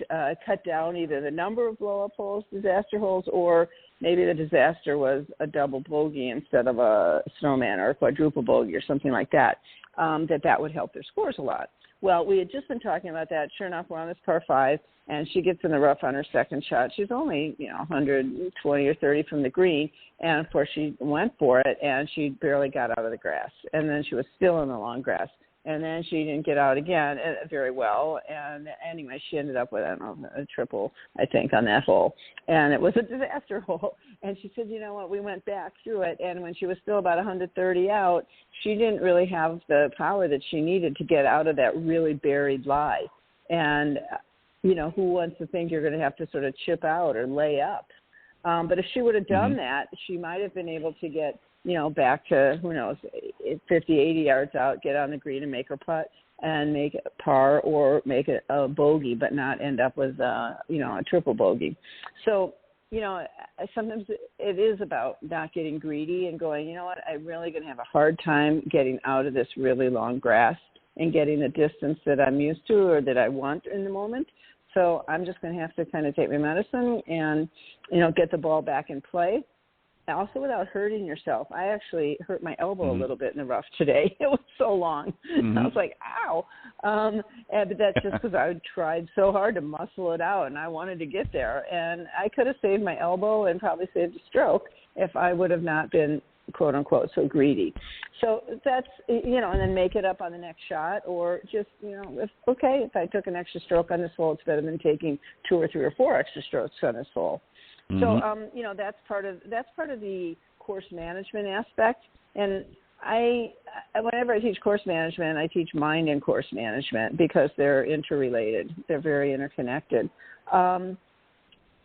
cut down either the number of blow-up holes, disaster holes, or maybe the disaster was a double bogey instead of a snowman or a quadruple bogey or something like that, that would help their scores a lot. Well, we had just been talking about that. Sure enough, we're on this par 5, and she gets in the rough on her second shot. She's only, 120 or 30 from the green, and, of course, she went for it, and she barely got out of the grass. And then she was still in the long grass. And then she didn't get out again very well. And anyway, she ended up with, a triple, I think, on that hole. And it was a disaster hole. And she said, you know what, we went back through it. And when she was still about 130 out, she didn't really have the power that she needed to get out of that really buried lie. And, who wants to think you're going to have to sort of chip out or lay up? But if she would have done that, she might have been able to get, back to, 50, 80 yards out, get on the green and make her putt and make a par or make a bogey, but not end up with, a triple bogey. So, sometimes it is about not getting greedy and going, you know what, I'm really going to have a hard time getting out of this really long grass and getting the distance that I'm used to or that I want in the moment. So I'm just going to have to kind of take my medicine and, get the ball back in play. Also without hurting yourself. I actually hurt my elbow a little bit in the rough today. It was so long. I was like, ow. But that's just because I tried so hard to muscle it out, and I wanted to get there. And I could have saved my elbow and probably saved a stroke if I would have not been, quote, unquote, so greedy. So that's, and then make it up on the next shot, or just, if I took an extra stroke on this hole, it's better than taking 2 or 3 or 4 extra strokes on this hole. So, that's part of the course management aspect. And whenever I teach course management, I teach mind and course management because they're interrelated. They're very interconnected. So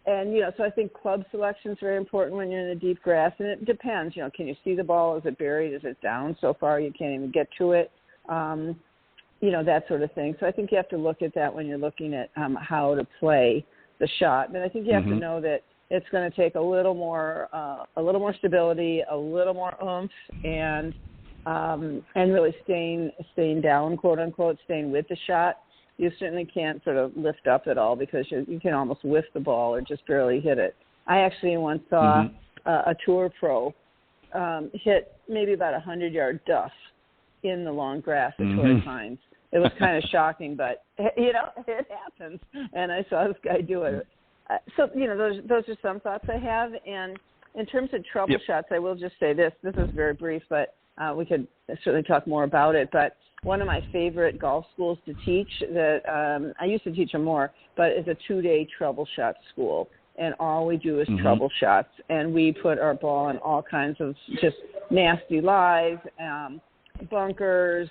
I think club selection is very important when you're in the deep grass. And it depends, can you see the ball? Is it buried? Is it down so far you can't even get to it? That sort of thing. So I think you have to look at that when you're looking at how to play the shot. But I think you have to know that it's going to take a little more stability, a little more oomph, and really staying down, quote unquote, staying with the shot. You certainly can't sort of lift up at all because you can almost whiff the ball or just barely hit it. I actually once saw a tour pro hit maybe about 100-yard duff in the long grass at Torrey Pines. It was kind of shocking, but it happens. And I saw this guy do it. So those are some thoughts I have. And in terms of trouble shots, I will just say this. This is very brief, but we could certainly talk more about it. But one of my favorite golf schools to teach that I used to teach them more, but is a 2-day trouble shot school. And all we do is trouble shots. And we put our ball in all kinds of just nasty lies, bunkers,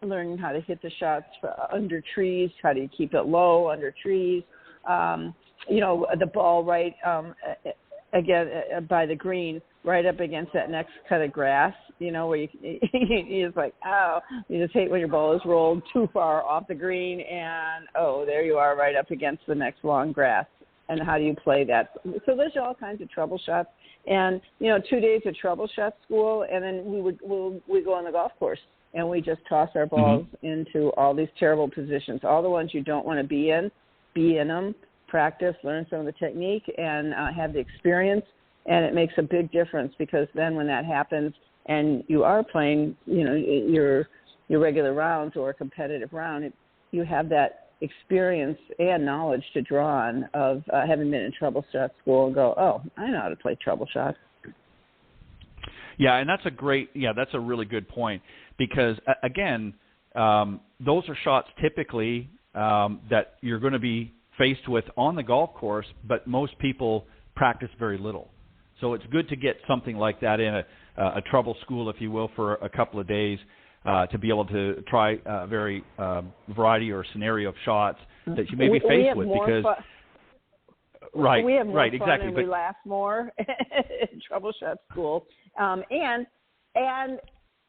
learning how to hit the shots under trees, how do you keep it low under trees, the ball right, again, by the green, right up against that next cut of grass, where you just like, you just hate when your ball is rolled too far off the green and, there you are right up against the next long grass. And how do you play that? So there's all kinds of trouble shots. And, 2 days of trouble shot school, and then we go on the golf course, and we just toss our balls into all these terrible positions. All the ones you don't want to be in them, practice, learn some of the technique, and have the experience. And it makes a big difference because then when that happens and you are playing, your regular rounds or a competitive round, you have that experience and knowledge to draw on of having been in trouble shot school and go, I know how to play trouble shots. Yeah, and that's a really good point because, again, those are shots typically that you're going to be faced with on the golf course, but most people practice very little. So it's good to get something like that in a trouble school, if you will, for a couple of days. To be able to try a very variety or scenario of shots that you may be faced with because we have more fun exactly, and we laugh more in trouble shot school, and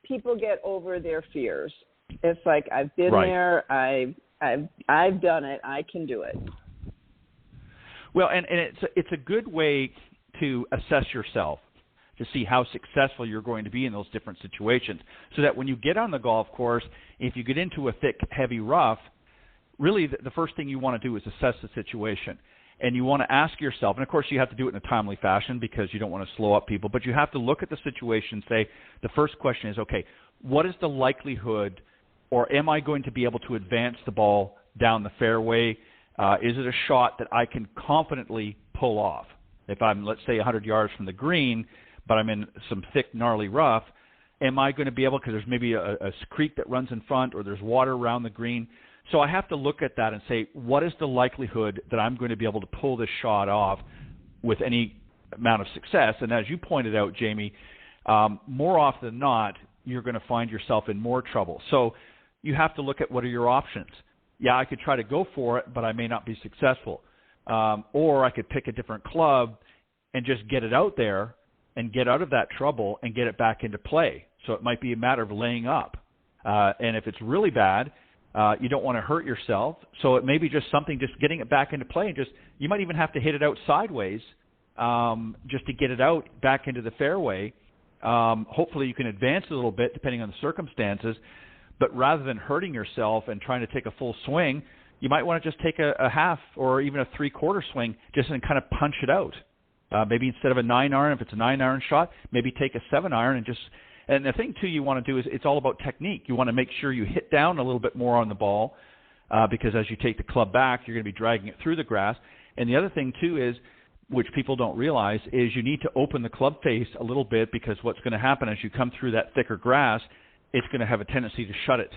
people get over their fears. It's like I've been there, I've done it, I can do it. Well, and it's a good way to assess yourself, to see how successful you're going to be in those different situations, so that when you get on the golf course, if you get into a thick, heavy rough, really the first thing you want to do is assess the situation. And you want to ask yourself, and of course you have to do it in a timely fashion because you don't want to slow up people, but you have to look at the situation and say, the first question is, okay, what is the likelihood, or am I going to be able to advance the ball down the fairway? Is it a shot that I can confidently pull off? If I'm, let's say, 100 yards from the green, but I'm in some thick, gnarly rough, am I going to be able, because there's maybe a creek that runs in front or there's water around the green. So I have to look at that and say, what is the likelihood that I'm going to be able to pull this shot off with any amount of success? And as you pointed out, Jamie, more often than not, you're going to find yourself in more trouble. So you have to look at what are your options. Yeah, I could try to go for it, but I may not be successful. Or I could pick a different club and just get it out there and get out of that trouble and get it back into play. So it might be a matter of laying up. And if it's really bad, you don't want to hurt yourself. So it may be just something, just getting it back into play. And you might even have to hit it out sideways just to get it out back into the fairway. Hopefully you can advance a little bit depending on the circumstances. But rather than hurting yourself and trying to take a full swing, you might want to just take a half or even a 3/4 swing just and kind of punch it out. Maybe instead of a 9-iron, if it's a 9-iron shot, maybe take a 7-iron and the thing, too, you want to do is it's all about technique. You want to make sure you hit down a little bit more on the ball because as you take the club back, you're going to be dragging it through the grass. And the other thing, too, is, which people don't realize, is you need to open the club face a little bit because what's going to happen as you come through that thicker grass, it's going to have a tendency to shut it,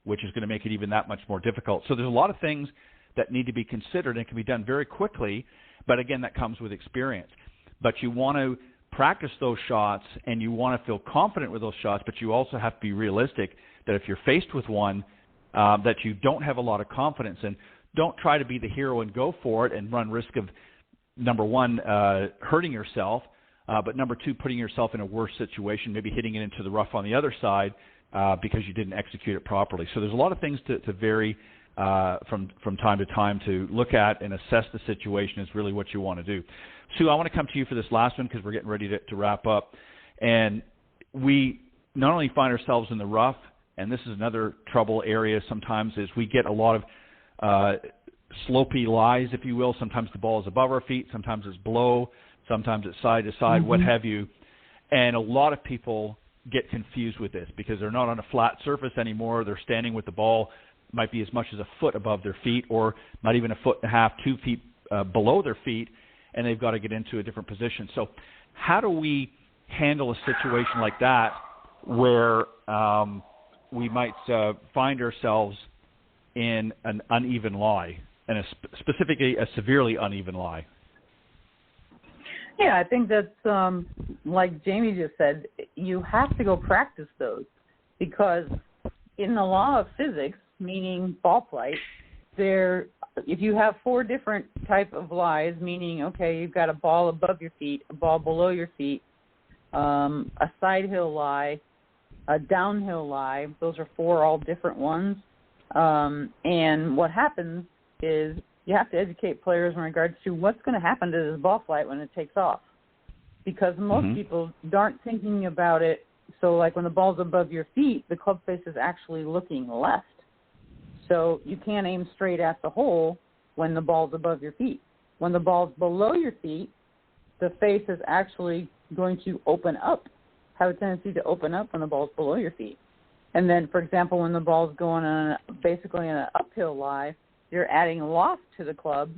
which is going to make it even that much more difficult. So there's a lot of things that need to be considered and can be done very quickly. But again, that comes with experience. But you want to practice those shots and you want to feel confident with those shots, but you also have to be realistic that if you're faced with one that you don't have a lot of confidence in, don't try to be the hero and go for it and run risk of, number one, hurting yourself, but number two, putting yourself in a worse situation, maybe hitting it into the rough on the other side because you didn't execute it properly. So there's a lot of things to vary from time to time to look at and assess the situation is really what you want to do. Sue, I want to come to you for this last one because we're getting ready to wrap up. And we not only find ourselves in the rough, and this is another trouble area sometimes, is we get a lot of slopey lies, if you will. Sometimes the ball is above our feet, sometimes it's below, sometimes it's side to side, what have you. And a lot of people get confused with this because they're not on a flat surface anymore. They're standing with the ball, might be as much as a foot above their feet, or not even a foot and a half, 2 feet below their feet, and they've got to get into a different position. So how do we handle a situation like that where we might find ourselves in an uneven lie, and specifically a severely uneven lie? Yeah, I think that's like Jamie just said, you have to go practice those, because in the law of physics, meaning ball flight, if you have 4 different type of lies, meaning, okay, you've got a ball above your feet, a ball below your feet, a side hill lie, a downhill lie, those are 4 all different ones. And what happens is you have to educate players in regards to what's going to happen to this ball flight when it takes off. Because most people aren't thinking about it. So like when the ball's above your feet, the club face is actually looking left. So you can't aim straight at the hole when the ball's above your feet. When the ball's below your feet, the face is actually going to open up, have a tendency to open up when the ball's below your feet. And then, for example, when the ball's going on basically in an uphill lie, you're adding loft to the club.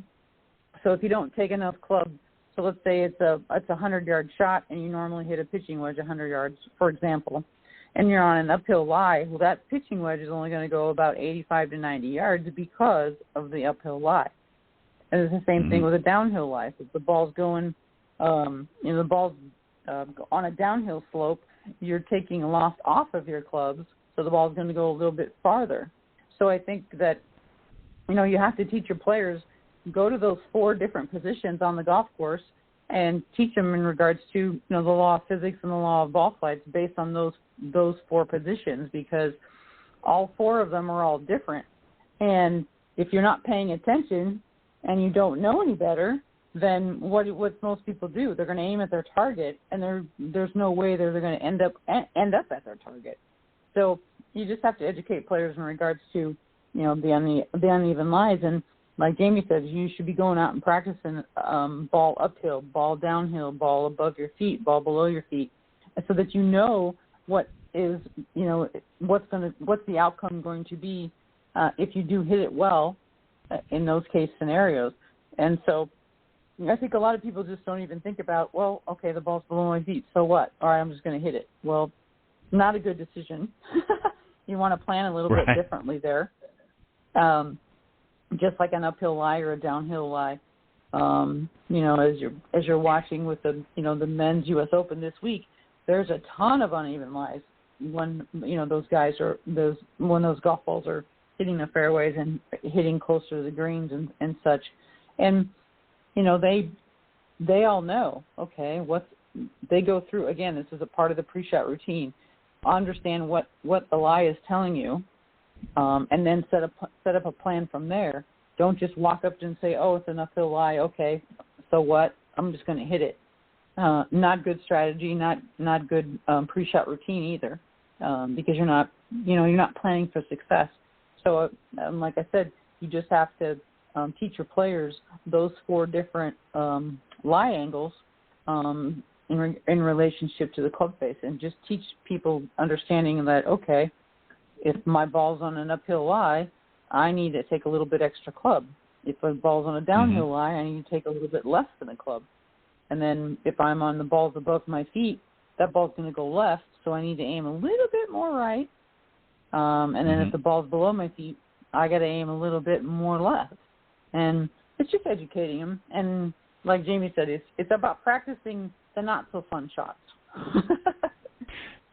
So if you don't take enough club, so let's say it's a 100-yard shot and you normally hit a pitching wedge 100 yards, for example, and you're on an uphill lie, well, that pitching wedge is only going to go about 85 to 90 yards because of the uphill lie. And it's the same thing with a downhill lie. So if the ball's going, the ball's on a downhill slope, you're taking loft off of your clubs, so the ball's going to go a little bit farther. So I think that, you have to teach your players, go to those 4 different positions on the golf course and teach them in regards to, the law of physics and the law of ball flights based on those 4 positions, because all 4 of them are all different. And if you're not paying attention and you don't know any better, then what most people do, they're going to aim at their target, and there's no way they're going to end up at their target. So you just have to educate players in regards to, the uneven lies. And like Jamie said, you should be going out and practicing ball uphill, ball downhill, ball above your feet, ball below your feet, so that you know what is, what's the outcome going to be if you do hit it well in those case scenarios. And so I think a lot of people just don't even think about, well, okay, the ball's below my feet, so what? All right, I'm just going to hit it. Well, not a good decision. You want to plan a little bit differently there. Just like an uphill lie or a downhill lie. As you're watching with the men's U.S. Open this week, there's a ton of uneven lies when those golf balls are hitting the fairways and hitting closer to the greens and such. And they all know, okay, they go through, again, this is a part of the pre-shot routine, understand what the lie is telling you, and then set up a plan from there. Don't just walk up and say, oh, it's an uphill lie, okay, so what? I'm just going to hit it. Not good strategy, not good pre-shot routine either, because you're not planning for success. So, like I said, you just have to teach your players those 4 different lie angles in relationship to the club face, and just teach people understanding that, okay, if my ball's on an uphill lie, I need to take a little bit extra club. If the ball's on a downhill lie, I need to take a little bit less than a club. And then if I'm on the balls above my feet, that ball's going to go left, so I need to aim a little bit more right. And then if the ball's below my feet, I got to aim a little bit more left. And it's just educating them. And like Jamie said, it's about practicing the not-so-fun shots.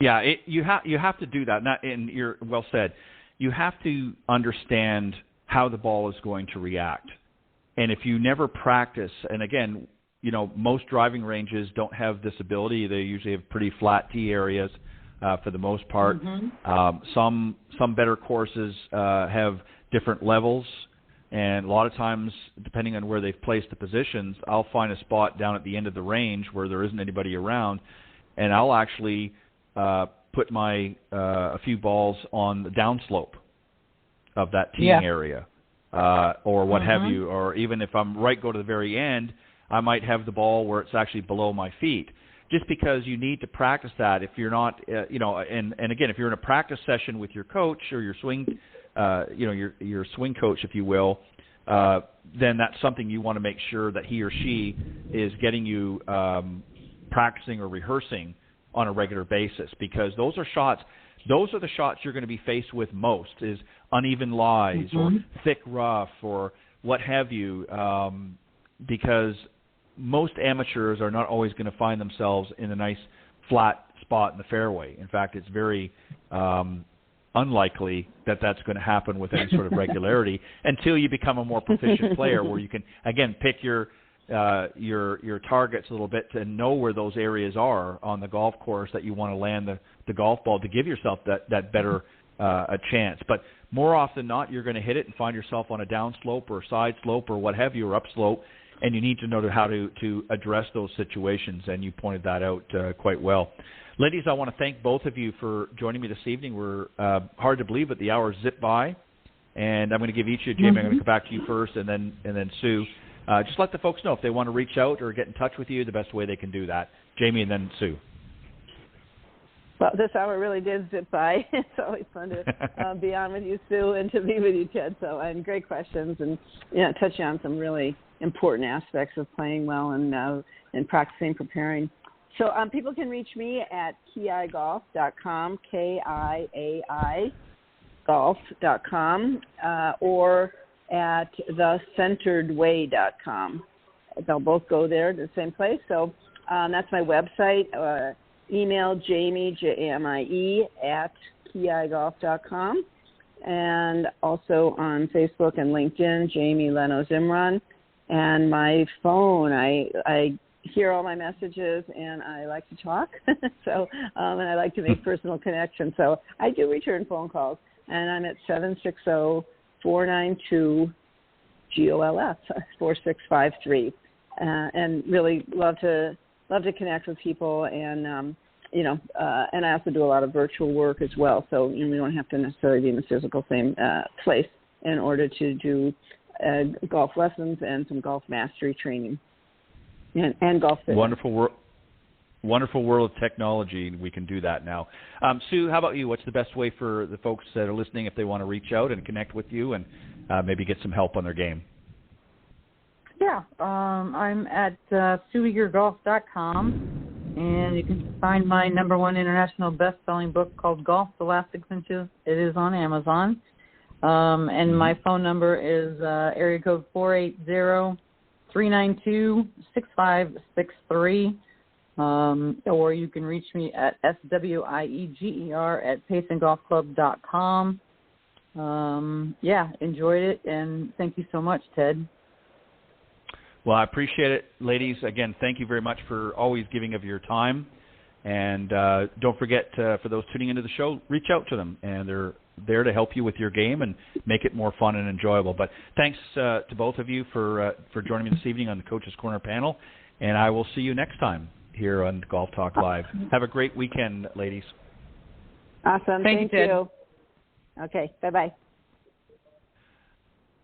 Yeah, you have to do that. And you're well said. You have to understand how the ball is going to react. And if you never practice, and again, most driving ranges don't have this ability. They usually have pretty flat tee areas for the most part. Some better courses have different levels. And a lot of times, depending on where they've placed the positions, I'll find a spot down at the end of the range where there isn't anybody around, and I'll actually put my a few balls on the downslope of that teeing area, or what have you. Or even if I'm go to the very end, I might have the ball where it's actually below my feet. Just because you need to practice that. If you're not, and again, if you're in a practice session with your coach or your swing, your swing coach, if you will, then that's something you want to make sure that he or she is getting you practicing or rehearsing on a regular basis, because those are the shots you're going to be faced with most, is uneven lies or thick rough or what have you, because most amateurs are not always going to find themselves in a nice flat spot in the fairway. In fact, it's very unlikely that that's going to happen with any sort of regularity until you become a more proficient player, where you can again pick your targets a little bit to know where those areas are on the golf course that you want to land the golf ball to give yourself that better a chance. But more often than not, you're going to hit it and find yourself on a down slope or side slope or what have you, or up slope, and you need to know how to address those situations, and you pointed that out quite well. Ladies, I want to thank both of you for joining me this evening. We're hard to believe, but the hours zip by, and I'm going to give each of you, Jamie, I'm going to come back to you first, and then Sue. Just let the folks know if they want to reach out or get in touch with you, the best way they can do that. Jamie and then Sue. Well, this hour really did zip by. It's always fun to be on with you, Sue, and to be with you, Ted. So, and great questions, and touching on some really important aspects of playing well and practicing, preparing. So people can reach me at kiaigolf.com, KIAI golf.com, or at thecenteredway.com. They'll both go there to the same place. So that's my website. Email Jamie, Jamie, at kiaigolf.com. And also on Facebook and LinkedIn, Jamie Leno Zimron. And my phone, I hear all my messages, and I like to talk. So, and I like to make personal connections. So I do return phone calls, and I'm at 760-492-GOLF, 4653. And really love to connect with people, and and I also do a lot of virtual work as well. So we don't have to necessarily be in the physical same place in order to do golf lessons and some golf mastery training and golf fitness. Wonderful world of technology. We can do that now. Sue, how about you? What's the best way for the folks that are listening if they want to reach out and connect with you and maybe get some help on their game? Yeah, I'm at SueEagerGolf.com, and you can find my #1 international best-selling book called Golf: The Last 6 Inches. It is on Amazon. And my phone number is area code 480-392-6563. Or you can reach me at SWIEGER@PayneGolfClub.com. Enjoyed it, and thank you so much, Ted. Well, I appreciate it, ladies. Again, thank you very much for always giving of your time. And don't forget, for those tuning into the show, reach out to them, and they're there to help you with your game and make it more fun and enjoyable. But thanks to both of you for joining me this evening on the Coach's Corner panel, and I will see you next time here on Golf Talk Live. Have a great weekend, ladies. Awesome. Thank you. Okay, bye-bye.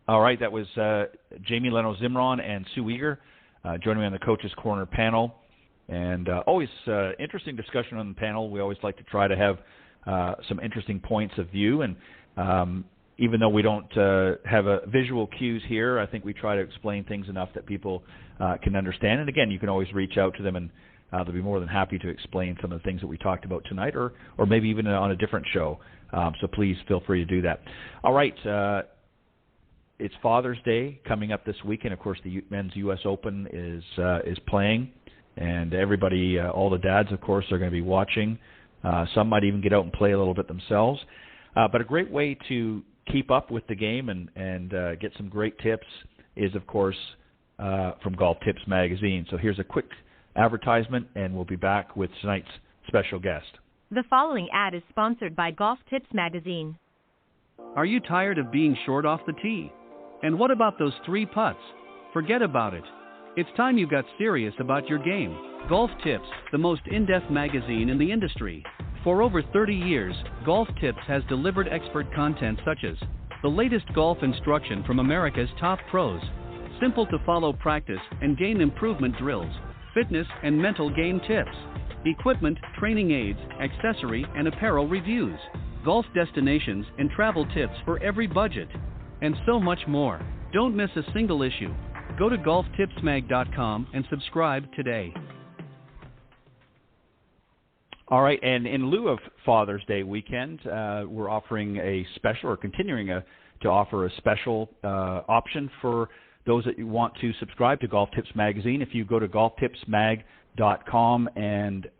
All right, that was Jamie Leno Zimron and Sue Eager joining me on the Coach's Corner panel. And always interesting discussion on the panel. We always like to try to have some interesting points of view. And even though we don't have visual cues here, I think we try to explain things enough that people can understand. And again, you can always reach out to them, and they'll be more than happy to explain some of the things that we talked about tonight, or maybe even on a different show. So please feel free to do that. All right. It's Father's Day coming up this week, and of course the men's U.S. Open is playing, and everybody, all the dads, of course, are going to be watching. Some might even get out and play a little bit themselves. But a great way to keep up with the game and get some great tips is, of course, from Golf Tips Magazine. So here's a quick advertisement, and we'll be back with tonight's special guest. The following ad is sponsored by Golf Tips Magazine. Are you tired of being short off the tee? And what about those 3 putts? Forget about it. It's time you got serious about your game. Golf Tips, the most in-depth magazine in the industry. For over 30 years, Golf Tips has delivered expert content such as the latest golf instruction from America's top pros, simple to follow practice and game improvement drills, fitness and mental game tips, equipment, training aids, accessory and apparel reviews, golf destinations and travel tips for every budget, and so much more. Don't miss a single issue. Go to golftipsmag.com and subscribe today. All right, and in lieu of Father's Day weekend, we're offering a special, or continuing to offer a special option for those that want to subscribe to Golf Tips Magazine. If you go to golftipsmag.com and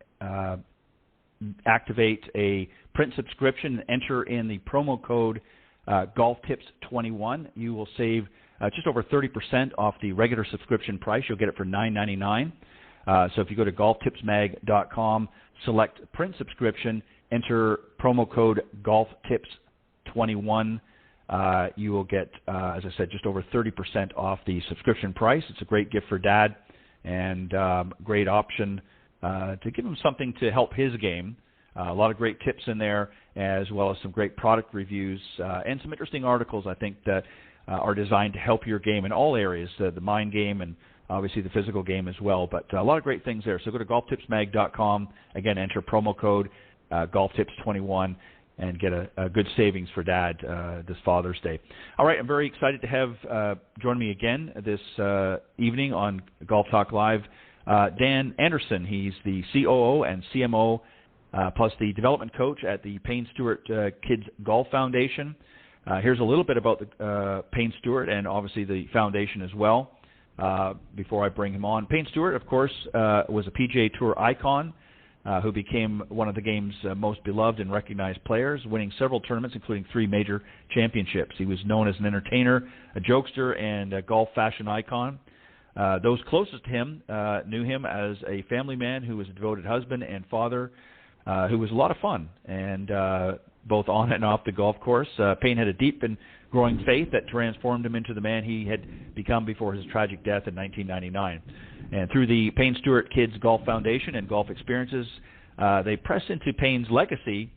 activate a print subscription and enter in the promo code GolfTips21, you will save just over 30% off the regular subscription price. You'll get it for $9.99. So if you go to golftipsmag.com, select print subscription, enter promo code GolfTips21, you will get, as I said, just over 30% off the subscription price. It's a great gift for Dad and great option to give him something to help his game. A lot of great tips in there, as well as some great product reviews and some interesting articles, I think, that are designed to help your game in all areas, the mind game and obviously the physical game as well. But a lot of great things there. So go to golftipsmag.com. Again, enter promo code GolfTips21 and get a good savings for Dad this Father's Day. All right, I'm very excited to have join me again this evening on Golf Talk Live, Dan Anderson. He's the COO and CMO, plus the development coach at the Payne Stewart Kids Golf Foundation. Here's a little bit about the Payne Stewart and obviously the foundation as well before I bring him on. Payne Stewart, of course, was a PGA Tour icon who became one of the game's most beloved and recognized players, winning several tournaments, including 3 major championships. He was known as an entertainer, a jokester, and a golf fashion icon. Those closest to him knew him as a family man who was a devoted husband and father who was a lot of fun, and both on and off the golf course. Payne had a deep and growing faith that transformed him into the man he had become before his tragic death in 1999. And through the Payne Stewart Kids Golf Foundation and Golf Experiences, they press into Payne's legacy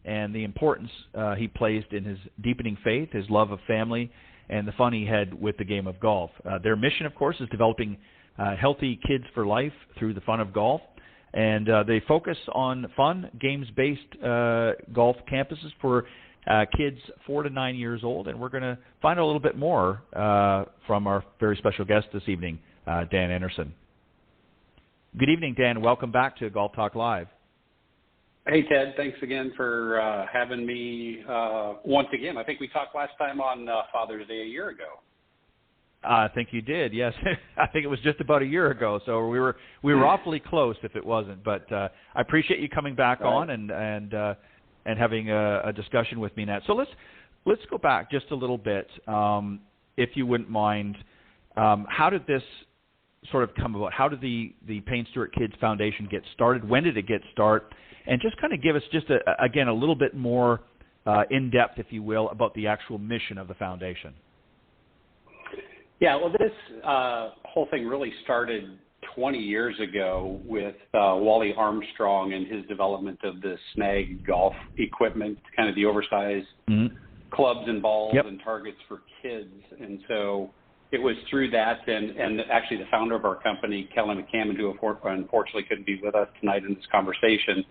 and the importance he placed in his deepening faith, his love of family, and the fun he had with the game of golf. Their mission, of course, is developing healthy kids for life through the fun of golf. And they focus on fun, games-based golf campuses for kids 4 to 9 years old. And we're going to find out a little bit more from our very special guest this evening, Dan Anderson. Good evening, Dan. Welcome back to Golf Talk Live. Hey, Ted. Thanks again for having me once again. I think we talked last time on Father's Day a year ago. I think you did, yes. I think it was just about a year ago, so we were awfully close if it wasn't. But I appreciate you coming back on and having a discussion with me now. So let's go back just a little bit, if you wouldn't mind. How did this sort of come about? How did the Payne Stewart Kids Foundation get started? When did it get started? And just kind of give us just again a little bit more in depth, if you will, about the actual mission of the foundation. Yeah, well, this whole thing really started 20 years ago with Wally Armstrong and his development of the snag golf equipment, kind of the oversized clubs and balls and targets for kids. And so it was through that, and actually the founder of our company, Kelly McCammon, who unfortunately couldn't be with us tonight in this conversation,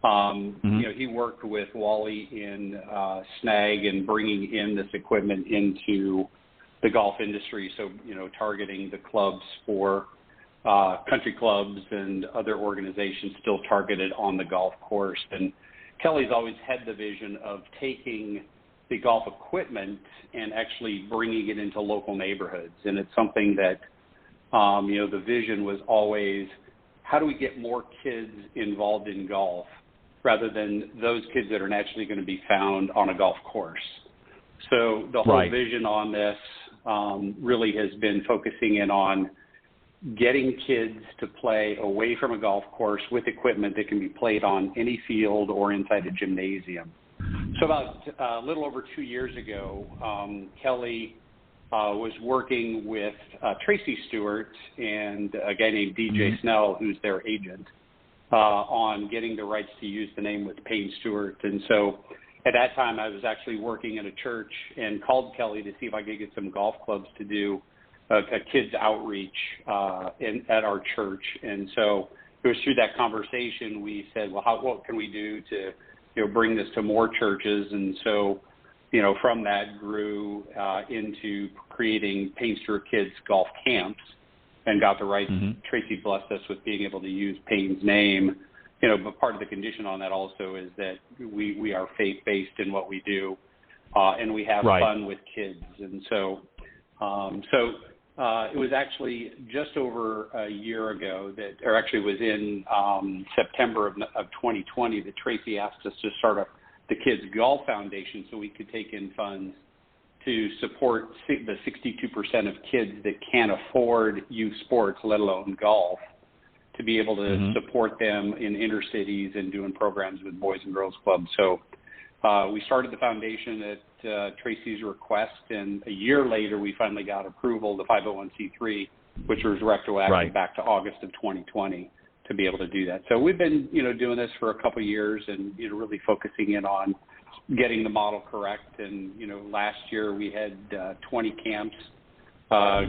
you know, he worked with Wally in snag and bringing in this equipment into the golf industry, so, you know, targeting the clubs for country clubs and other organizations still targeted on the golf course. And Kelly's always had the vision of taking the golf equipment and actually bringing it into local neighborhoods. And it's something that, you know, the vision was always, how do we get more kids involved in golf rather than those kids that are naturally going to be found on a golf course? So the whole vision on this really has been focusing in on getting kids to play away from a golf course with equipment that can be played on any field or inside a gymnasium. So about a little over 2 years ago, Kelly was working with Tracy Stewart and a guy named DJ Snell, who's their agent, on getting the rights to use the name with Payne Stewart. And so at that time, I was actually working in a church and called Kelly to see if I could get some golf clubs to do a kids outreach at our church. And so it was through that conversation we said, well, what can we do to bring this to more churches? And so from that grew into creating Payne Stewart Kids golf camps, and got the rights. Tracy blessed us with being able to use Payne's name, but part of the condition on that also is that we are faith-based in what we do, and we have fun with kids. And so it was actually just over a year ago or actually was in September of 2020 that Tracy asked us to start the Kids Golf Foundation so we could take in funds to support the 62% of kids that can't afford youth sports, let alone golf, to be able to support them in inner cities and doing programs with Boys and Girls Clubs. So we started the foundation at Tracy's request, and a year later we finally got approval, the 501c3, which was retroactive back to August of 2020 to be able to do that. So we've been, doing this for a couple of years and, really focusing in on getting the model correct. And, last year we had 20 camps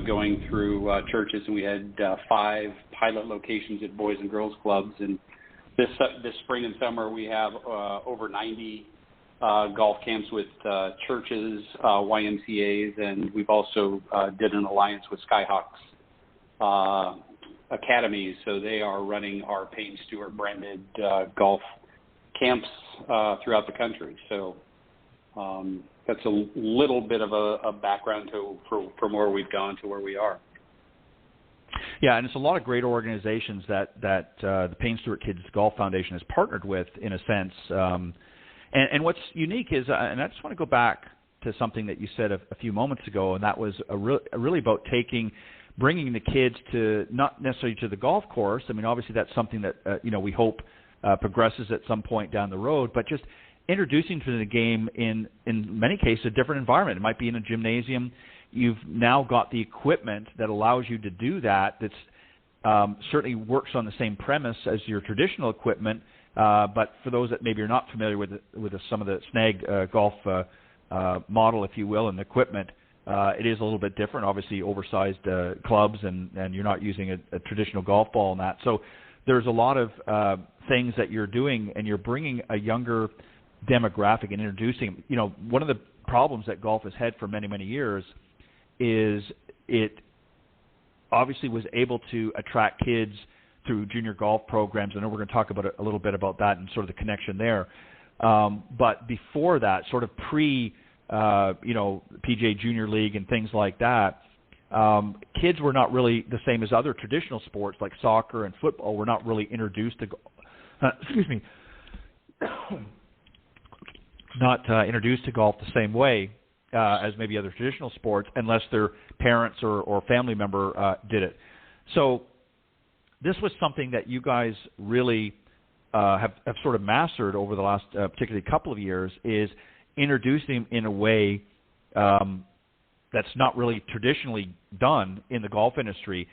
going through churches, and we had 5 pilot locations at Boys and Girls Clubs. And this spring and summer we have over 90 golf camps with churches, YMCAs, and we've also did an alliance with Skyhawks Academies. So they are running our Payne Stewart branded golf camps throughout the country. So that's a little bit of a background from where we've gone to where we are. Yeah, and it's a lot of great organizations that the Payne Stewart Kids Golf Foundation has partnered with, in a sense. And what's unique is, and I just want to go back to something that you said a few moments ago, and that was really about bringing the kids to, not necessarily to the golf course. I mean, obviously that's something that we hope progresses at some point down the road, but just introducing to the game in many cases a different environment. It might be in a gymnasium. You've now got the equipment that allows you to do that. That's certainly works on the same premise as your traditional equipment. But for those that maybe are not familiar with some of the snag golf model, if you will, and equipment, it is a little bit different. Obviously, oversized clubs, and you're not using a traditional golf ball and that. So there's a lot of things that you're doing, and you're bringing a younger demographic and introducing. One of the problems that golf has had for many, many years is it obviously was able to attract kids through junior golf programs. I know we're going to talk about a little bit about that and sort of the connection there. But before that, sort of PGA Junior League and things like that, kids were not really the same as other traditional sports like soccer and football. Were not really introduced to introduced to golf the same way as maybe other traditional sports, unless their parents or family member did it. So this was something that you guys really have sort of mastered over the last particularly couple of years, is introducing them in a way that's not really traditionally done in the golf industry.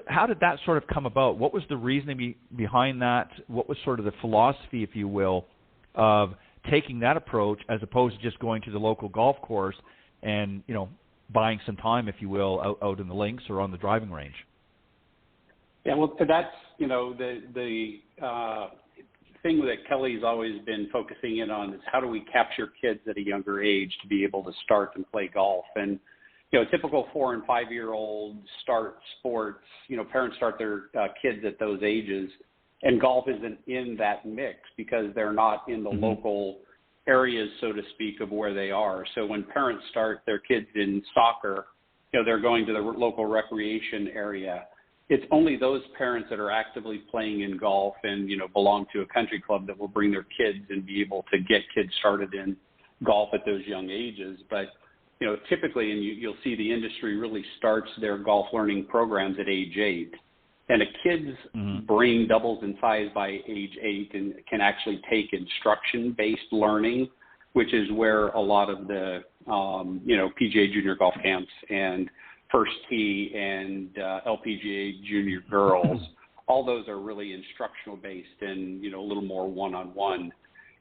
How did that sort of come about? What was the reasoning behind that? What was sort of the philosophy, if you will, of taking that approach as opposed to just going to the local golf course and, buying some time, if you will, out in the links or on the driving range? Yeah, well, that's, the thing that Kelly's always been focusing in on is how do we capture kids at a younger age to be able to start and play golf. And, typical 4- and 5-year-olds start sports, parents start their kids at those ages, and golf isn't in that mix because they're not in the local areas, so to speak, of where they are. So when parents start their kids in soccer, they're going to the local recreation area. It's only those parents that are actively playing in golf and, belong to a country club that will bring their kids and be able to get kids started in golf at those young ages. But, typically, and you'll see the industry really starts their golf learning programs at age 8. And a kid's brain doubles in size by age 8 and can actually take instruction-based learning which is where a lot of the PGA Junior Golf Camps and First Tee and LPGA Junior Girls, all those are really instructional based and a little more one-on-one.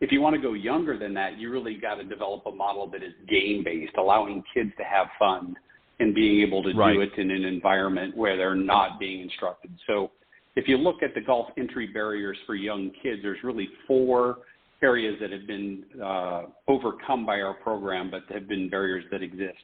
If you want to go younger than that, you really got to develop a model that is game-based, allowing kids to have fun and being able to do it in an environment where they're not being instructed. So if you look at the golf entry barriers for young kids, there's really 4 areas that have been overcome by our program, but have been barriers that exist.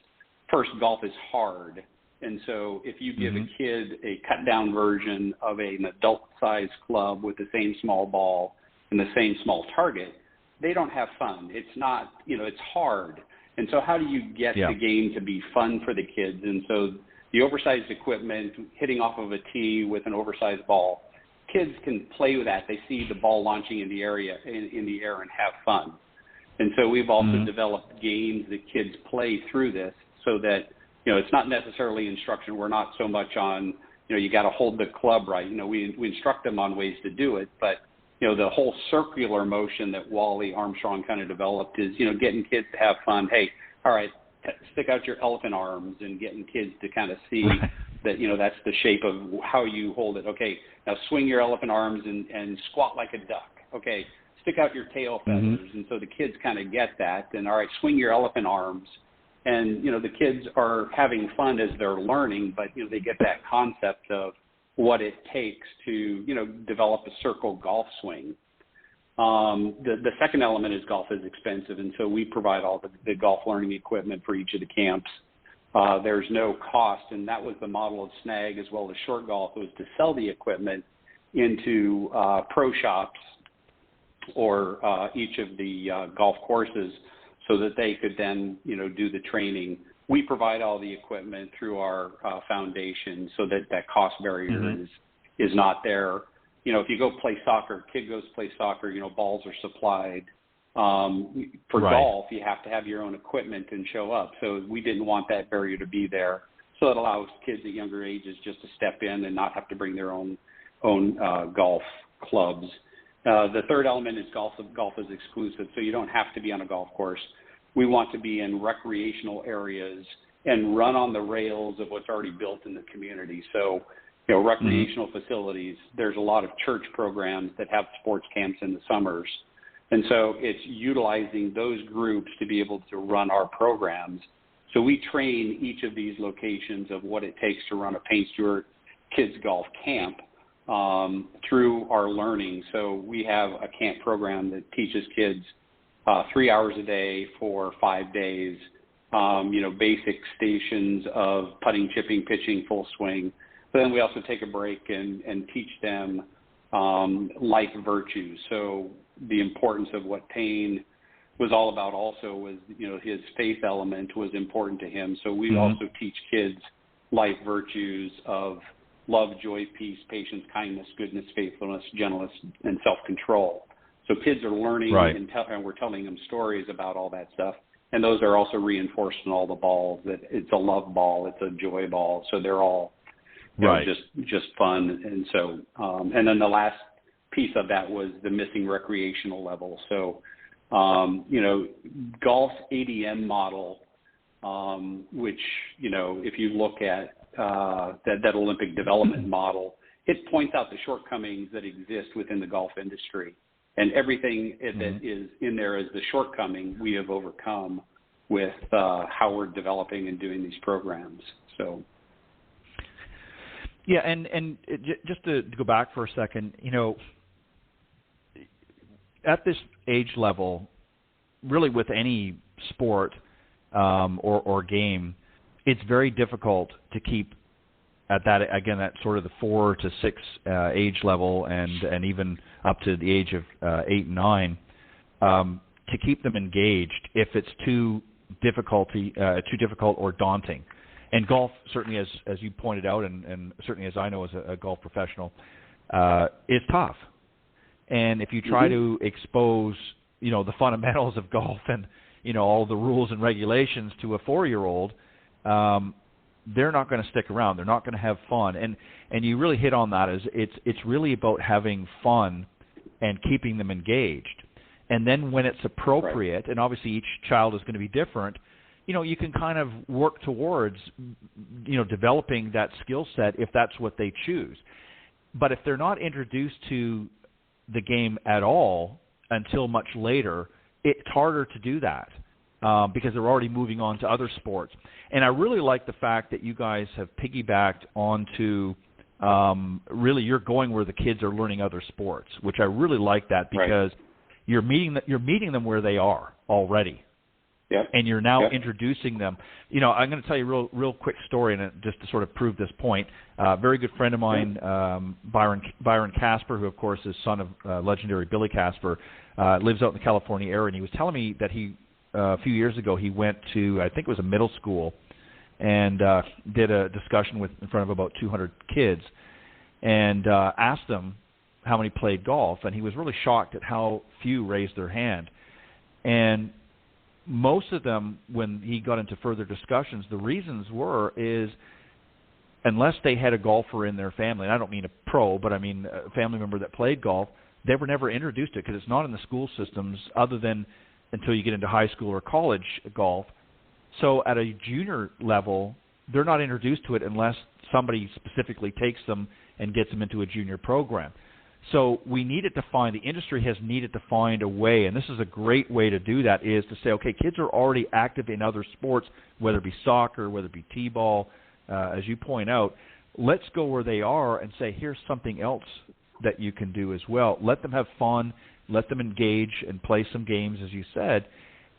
First, golf is hard. And so if you give a kid a cut-down version of an adult-sized club with the same small ball and the same small target, they don't have fun. It's not, it's hard. And so how do you get the game to be fun for the kids? And so the oversized equipment, hitting off of a tee with an oversized ball, kids can play with that. They see the ball launching in the air and have fun. And so we've also developed games that kids play through this so that, it's not necessarily instruction. We're not so much on, you got to hold the club right. We instruct them on ways to do it, but the whole circular motion that Wally Armstrong kind of developed is, getting kids to have fun. Hey, all right, stick out your elephant arms, and getting kids to kind of see that, that's the shape of how you hold it. Okay, now swing your elephant arms and squat like a duck. Okay, stick out your tail feathers. And so the kids kind of get that. And all right, swing your elephant arms. And, the kids are having fun as they're learning, but, they get that concept of what it takes to, develop a circle golf swing. The second element is golf is expensive, and so we provide all the golf learning equipment for each of the camps. There's no cost, and that was the model of Snag as well as Short Golf, was to sell the equipment into pro shops or each of the golf courses so that they could then, do the training. We provide all the equipment through our foundation so that cost barrier is not there. If you go play soccer, kid goes play soccer, balls are supplied. For golf, you have to have your own equipment and show up. So we didn't want that barrier to be there. So it allows kids at younger ages just to step in and not have to bring their own golf clubs. The third element is golf is exclusive, so you don't have to be on a golf course. We want to be in recreational areas and run on the rails of what's already built in the community. So, recreational facilities, there's a lot of church programs that have sports camps in the summers. And so it's utilizing those groups to be able to run our programs. So we train each of these locations of what it takes to run a Payne Stewart kids golf camp through our learning. So we have a camp program that teaches kids 3 hours a day for 5 days, basic stations of putting, chipping, pitching, full swing. But then we also take a break and teach them life virtues. So the importance of what Payne was all about also was, his faith element was important to him. So we also teach kids life virtues of love, joy, peace, patience, kindness, goodness, faithfulness, gentleness, and self-control. So kids are learning and we're telling them stories about all that stuff. And those are also reinforced in all the balls, that it's a love ball, it's a joy ball. So they're all just fun. And so, and then the last piece of that was the missing recreational level. So, golf ADM model, which, if you look at that Olympic development model, it points out the shortcomings that exist within the golf industry. And everything that is in there as the shortcoming we have overcome with how we're developing and doing these programs. So, yeah, and just to go back for a second, at this age level, really with any sport or game, it's very difficult to keep at that, again, that sort of the 4 to 6 age level, and even up to the age of 8 and 9, to keep them engaged if it's too difficult or daunting. And golf, certainly, as you pointed out, and certainly as I know as a golf professional, is tough. And if you try to expose, the fundamentals of golf and, all the rules and regulations to a 4-year-old, they're not going to stick around. They're not going to have fun. And you really hit on that. It's really about having fun and keeping them engaged. And then when it's appropriate, and obviously each child is going to be different, you can kind of work towards, developing that skill set if that's what they choose. But if they're not introduced to the game at all until much later, it's harder to do that because they're already moving on to other sports. And I really like the fact that you guys have piggybacked onto really you're going where the kids are learning other sports, which I really like that because you're meeting them where they are already. Yep. And you're now Yep. introducing them. I'm going to tell you a real quick story, and just to sort of prove this point. A very good friend of mine, Byron Casper, who of course is son of legendary Billy Casper, lives out in the California area, and he was telling me that a few years ago he went to, I think it was a middle school, and did a discussion in front of about 200 kids, and asked them how many played golf, and he was really shocked at how few raised their hand. And most of them, when he got into further discussions, the reasons is unless they had a golfer in their family, and I don't mean a pro, but I mean a family member that played golf, they were never introduced to it because it's not in the school systems other than until you get into high school or college golf. So at a junior level, they're not introduced to it unless somebody specifically takes them and gets them into a junior program. So the industry has needed to find a way, and this is a great way to do that, is to say, okay, kids are already active in other sports, whether it be soccer, whether it be t-ball, as you point out. Let's go where they are and say, here's something else that you can do as well. Let them have fun, let them engage and play some games, as you said,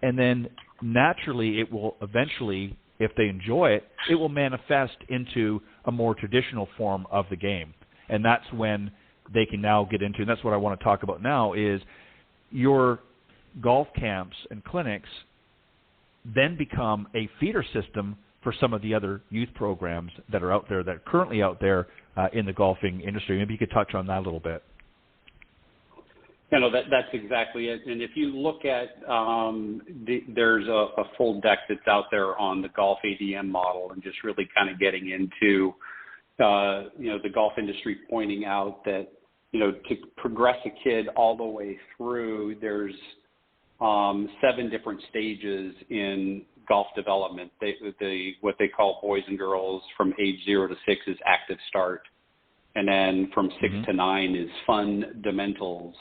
and then naturally it will eventually, if they enjoy it, it will manifest into a more traditional form of the game. And that's when they can now get into, and that's what I want to talk about now, is your golf camps and clinics then become a feeder system for some of the other youth programs that are out there, that are currently out there in the golfing industry. Maybe you could touch on that a little bit. That's exactly it. And if you look at, there's a full deck that's out there on the golf ADM model, and just really kind of getting into, the golf industry pointing out that, to progress a kid all the way through, there's 7 different stages in golf development. What they call boys and girls from age 0 to 6 is active start. And then from 6 to 9 is fundamentals.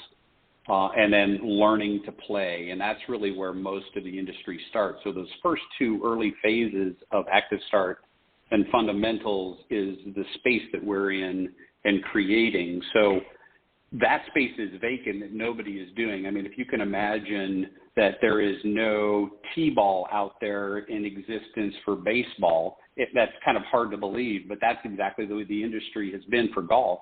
And then learning to play. And that's really where most of the industry starts. So those first 2 early phases of active start and fundamentals is the space that we're in and creating. So that space is vacant that nobody is doing. I mean, if you can imagine that there is no T-ball out there in existence for baseball, that's kind of hard to believe, but that's exactly the way the industry has been for golf,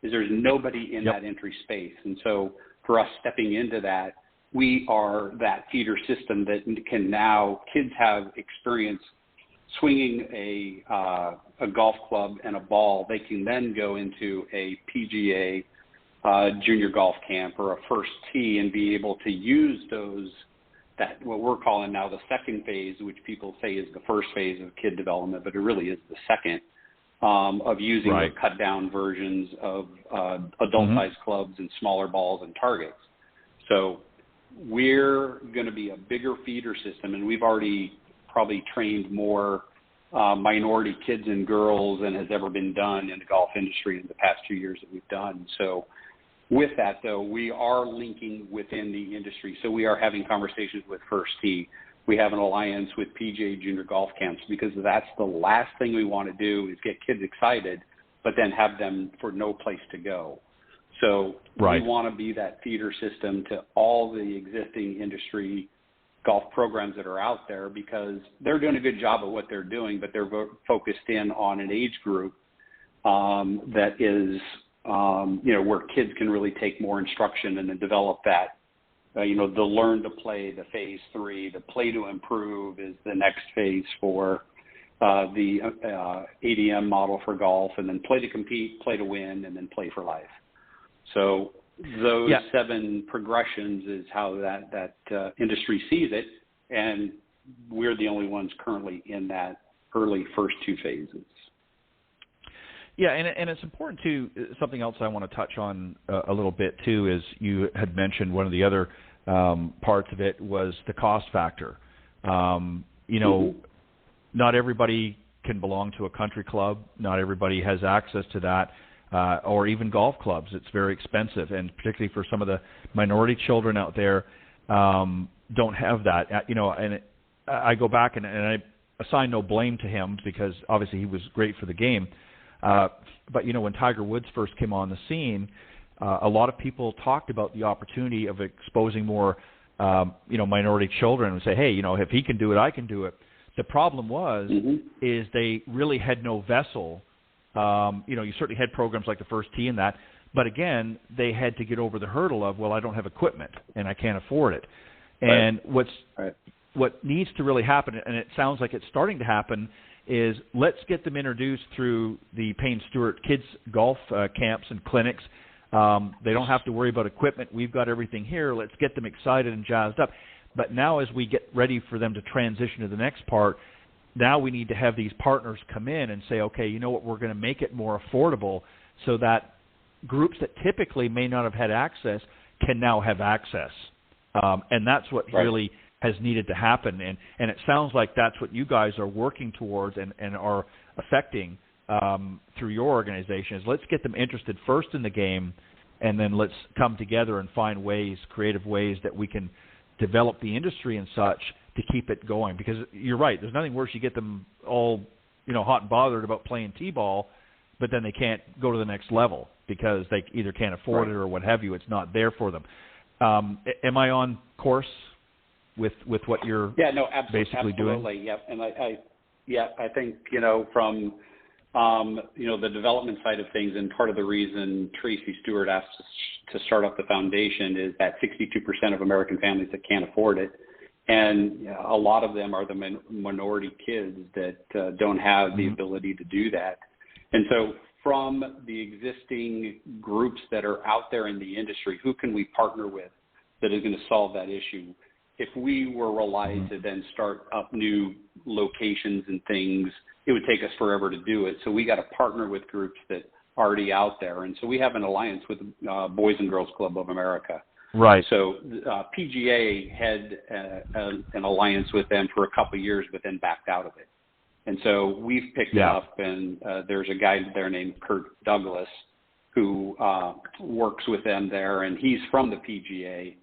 is there's nobody in that entry space. And so for us stepping into that, we are that feeder system that can now, kids have experience swinging a golf club and a ball. They can then go into a PGA junior golf camp or a first tee and be able to use those, that what we're calling now the second phase, which people say is the first phase of kid development, but it really is the second, of using the cut down versions of adult sized clubs and smaller balls and targets. So we're going to be a bigger feeder system, and we've already probably trained more minority kids and girls than has ever been done in the golf industry in the past 2 years that we've done. So with that, though, we are linking within the industry. So we are having conversations with First Tee. We have an alliance with PGA Junior Golf Camps, because that's the last thing we want to do is get kids excited, but then have them for no place to go. So we want to be that feeder system to all the existing industry golf programs that are out there, because they're doing a good job of what they're doing, but they're focused in on an age group that is, where kids can really take more instruction and then develop that. The learn to play, the phase 3, the play to improve is the next phase for the ADM model for golf, and then play to compete, play to win, and then play for life. So those 7 progressions is how that industry sees it, and we're the only ones currently in that early first 2 phases. Yeah, and it's important too. Something else I want to touch on a little bit too is you had mentioned one of the other parts of it was the cost factor. Not everybody can belong to a country club. Not everybody has access to that, or even golf clubs. It's very expensive, and particularly for some of the minority children out there, don't have that. I go back and I assign no blame to him because obviously he was great for the game. But when Tiger Woods first came on the scene, a lot of people talked about the opportunity of exposing more, minority children and say, hey, if he can do it, I can do it. The problem was, is they really had no vessel. You certainly had programs like the First Tee and that, but again, they had to get over the hurdle of, well, I don't have equipment and I can't afford it. And what needs to really happen, and it sounds like it's starting to happen, is let's get them introduced through the Payne Stewart kids golf camps and clinics. They don't have to worry about equipment. We've got everything here. Let's get them excited and jazzed up. But now as we get ready for them to transition to the next part, now we need to have these partners come in and say, okay, you know what, we're going to make it more affordable so that groups that typically may not have had access can now have access. And that's what really has needed to happen. And it sounds like that's what you guys are working towards and are affecting through your organization, is let's get them interested first in the game, and then let's come together and find ways, creative ways that we can develop the industry and such to keep it going. Because you're right, there's nothing worse. You get them all, hot and bothered about playing T-ball, but then they can't go to the next level because they either can't afford it or what have you. It's not there for them. Am I on course with what you're basically doing? Yep. And I think, from the development side of things, and part of the reason Tracy Stewart asked us to start up the foundation is that 62% of American families that can't afford it. And a lot of them are the minority kids that don't have the ability to do that. And so from the existing groups that are out there in the industry, who can we partner with that is going to solve that issue? If we were relied to then start up new locations and things, it would take us forever to do it. So we got to partner with groups that are already out there. And so we have an alliance with Boys and Girls Club of America. Right. So PGA had an alliance with them for a couple of years, but then backed out of it. And so we've picked it up, and there's a guy there named Kurt Douglas who works with them there, and he's from the PGA.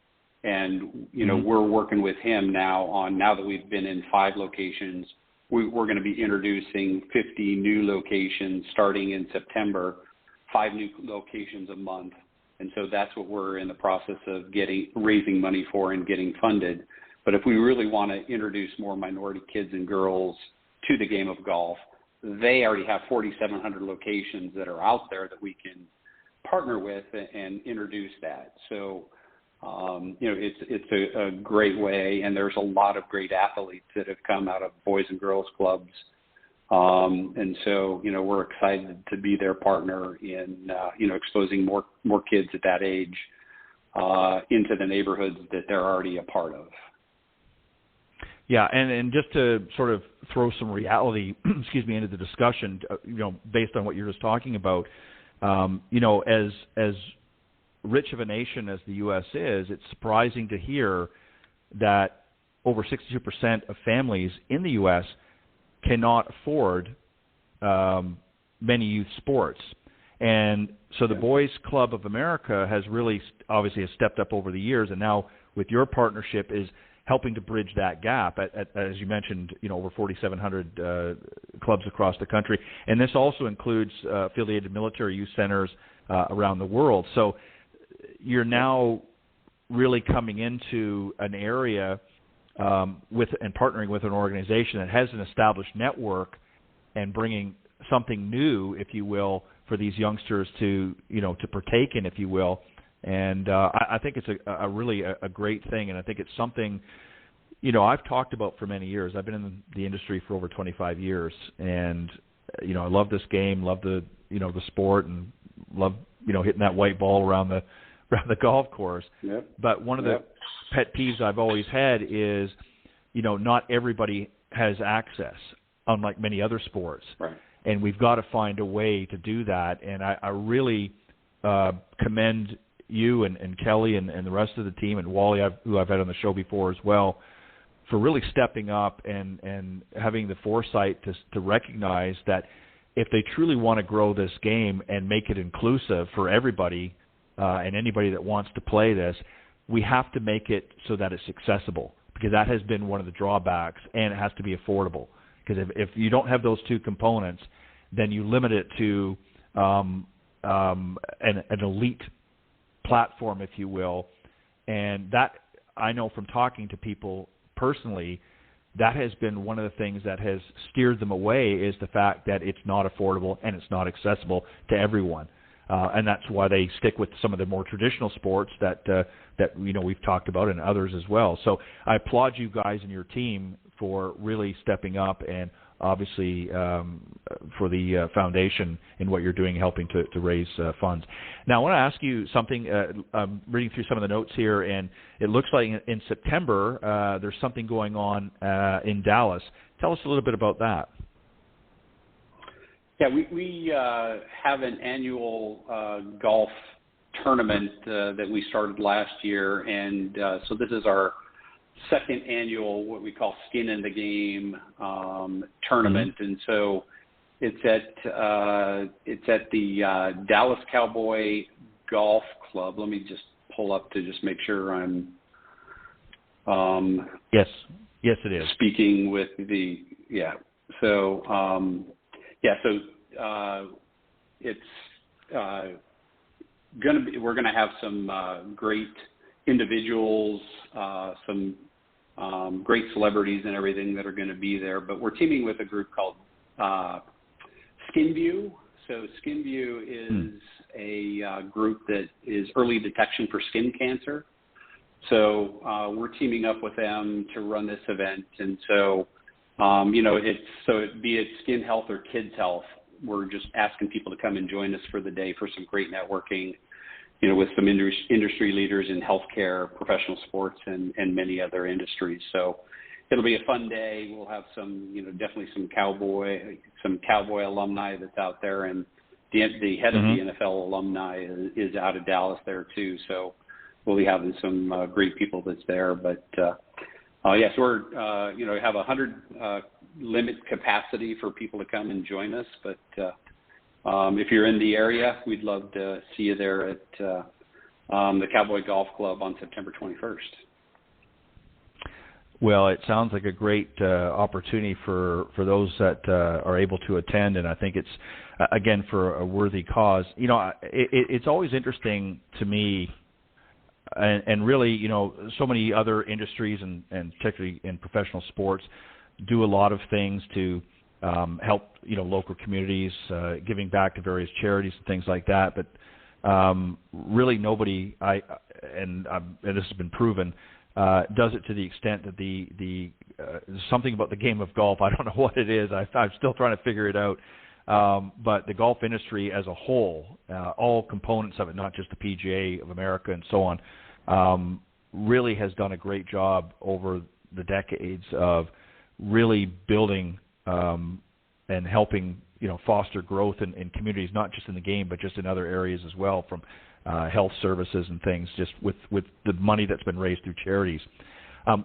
And, we're working with him now that we've been in 5 locations, we're going to be introducing 50 new locations starting in September, 5 new locations a month. And so that's what we're in the process of raising money for and getting funded. But if we really want to introduce more minority kids and girls to the game of golf, they already have 4,700 locations that are out there that we can partner with and introduce that. So, it's a great way, and there's a lot of great athletes that have come out of Boys and Girls Clubs. And so, we're excited to be their partner in, exposing more kids at that age into the neighborhoods that they're already a part of. Yeah, and just to sort of throw some reality, into the discussion, based on what you're just talking about, as rich of a nation as the U.S. is, it's surprising to hear that over 62% of families in the U.S. cannot afford many youth sports. And so the Boys Club of America has really obviously stepped up over the years, and now with your partnership is helping to bridge that gap at as you mentioned, over 4,700 clubs across the country. And this also includes affiliated military youth centers around the world. So you're now really coming into an area and partnering with an organization that has an established network and bringing something new, if you will, for these youngsters to partake in, if you will. And I think it's a really great thing, and I think it's something I've talked about for many years. I've been in the industry for over 25 years, and I love this game, love the the sport, and love hitting that white ball around the golf course. Yep. But one of the pet peeves I've always had is not everybody has access, unlike many other sports. Right. And we've got to find a way to do that. And I really commend you and Kelly and the rest of the team, and Wally, who I've had on the show before as well, for really stepping up and having the foresight to recognize that if they truly want to grow this game and make it inclusive for everybody and anybody that wants to play this, we have to make it so that it's accessible, because that has been one of the drawbacks, and it has to be affordable. Because if you don't have those two components, then you limit it to an elite platform, if you will. And that, I know from talking to people personally, that has been one of the things that has steered them away, is the fact that it's not affordable and it's not accessible to everyone. And that's why they stick with some of the more traditional sports that we've talked about, and others as well. So I applaud you guys and your team for really stepping up, and obviously for the foundation in what you're doing, helping to raise funds. Now, I want to ask you something. I'm reading through some of the notes here, and it looks like in September there's something going on in Dallas. Tell us a little bit about that. Yeah, we have an annual golf tournament that we started last year, and so this is our second annual, what we call Skin in the Game tournament. Mm-hmm. And so it's at the Dallas Cowboy Golf Club. Let me just pull up to just make sure I'm yes it is speaking with the so it's we're gonna have some great individuals, some great celebrities and everything that are going to be there. But we're teaming with a group called SkinView. So SkinView is a group that is early detection for skin cancer. So we're teaming up with them to run this event. And so, be it skin health or kids health, we're just asking people to come and join us for the day for some great networking, with some industry leaders in healthcare, professional sports, and many other industries. So it'll be a fun day. We'll have some, definitely some cowboy alumni that's out there, and the head of the NFL alumni is out of Dallas there too. So we'll be having some great people that's there. But so we're have 100 limit capacity for people to come and join us, but if you're in the area, we'd love to see you there at the Cowboy Golf Club on September 21st. Well, it sounds like a great opportunity for those that are able to attend, and I think it's, again, for a worthy cause. It's always interesting to me, and really, so many other industries, and particularly in professional sports, do a lot of things to help local communities, giving back to various charities and things like that. But really nobody, and this has been proven, does it to the extent that the something about the game of golf. I don't know what it is. I'm still trying to figure it out. But the golf industry as a whole, all components of it, not just the PGA of America and so on, really has done a great job over the decades of really building and helping foster growth in communities, not just in the game, but just in other areas as well, from health services and things, just with the money that's been raised through charities.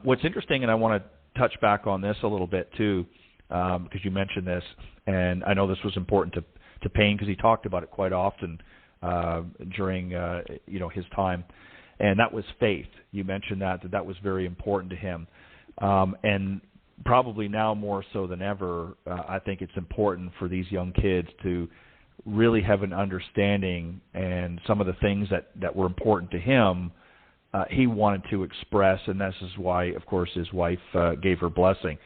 What's interesting, and I want to touch back on this a little bit too, because you mentioned this, and I know this was important to Payne, because he talked about it quite often during his time, and that was faith. You mentioned that was very important to him, and probably now more so than ever, I think it's important for these young kids to really have an understanding, and some of the things that were important to him, he wanted to express, and this is why, of course, his wife gave her blessing.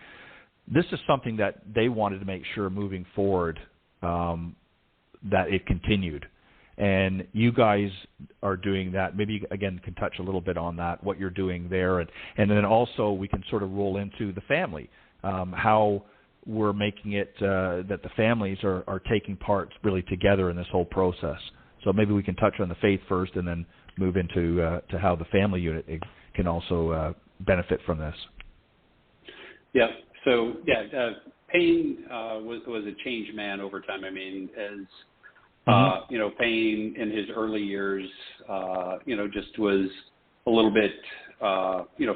This is something that they wanted to make sure moving forward that it continued. And you guys are doing that. Maybe, again, can touch a little bit on that, what you're doing there. And then also we can sort of roll into the family, how we're making it that the families are taking part really together in this whole process. So maybe we can touch on the faith first, and then move into to how the family unit can also benefit from this. Yeah. So, Payne was a changed man over time. I mean, as Payne in his early years, just was a little bit,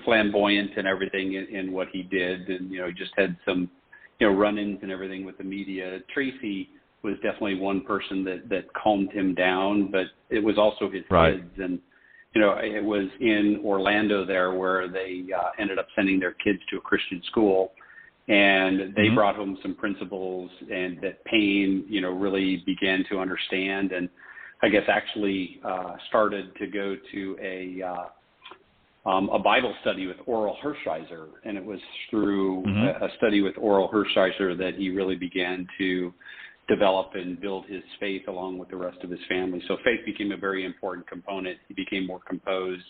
flamboyant and everything in what he did, and just had some, run-ins and everything with the media. Tracy was definitely one person that calmed him down, but it was also his kids, and it was in Orlando there where they ended up sending their kids to a Christian school. And they brought home some principles and that Payne, really began to understand, and I guess actually started to go to a Bible study with Oral Hershiser. And it was through a study with Oral Hershiser that he really began to develop and build his faith along with the rest of his family. So faith became a very important component. He became more composed.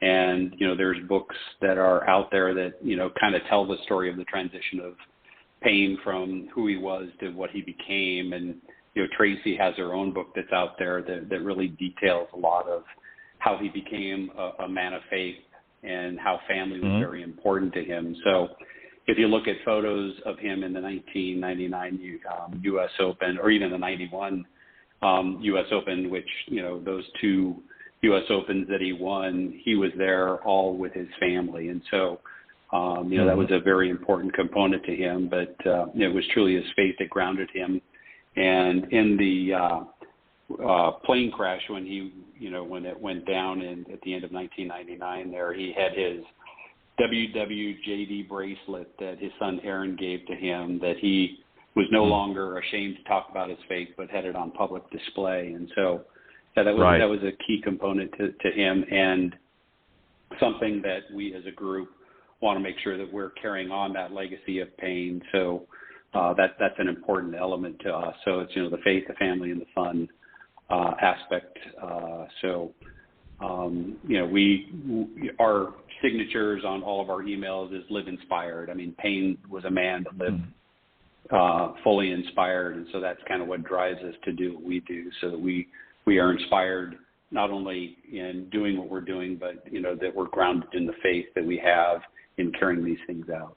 And, there's books that are out there that, kind of tell the story of the transition of Payne from who he was to what he became. And, Tracy has her own book that's out there that really details a lot of how he became a man of faith and how family was very important to him. So if you look at photos of him in the 1999 U.S. Open, or even the 91 U.S. Open, which, those two U.S. Opens that he won, he was there all with his family. And so, that was a very important component to him, but it was truly his faith that grounded him. And in the plane crash, when when it went down at the end of 1999 there, he had his WWJD bracelet that his son Aaron gave to him, that he was no longer ashamed to talk about his faith, but had it on public display. And so, that was a key component to him, and something that we as a group want to make sure that we're carrying on that legacy of Payne. So that's an important element to us. So it's the faith, the family, and the fun aspect. Our signatures on all of our emails is live inspired. I mean, Payne was a man that lived fully inspired, and so that's kind of what drives us to do what we do, so that we are inspired not only in doing what we're doing, but, that we're grounded in the faith that we have in carrying these things out.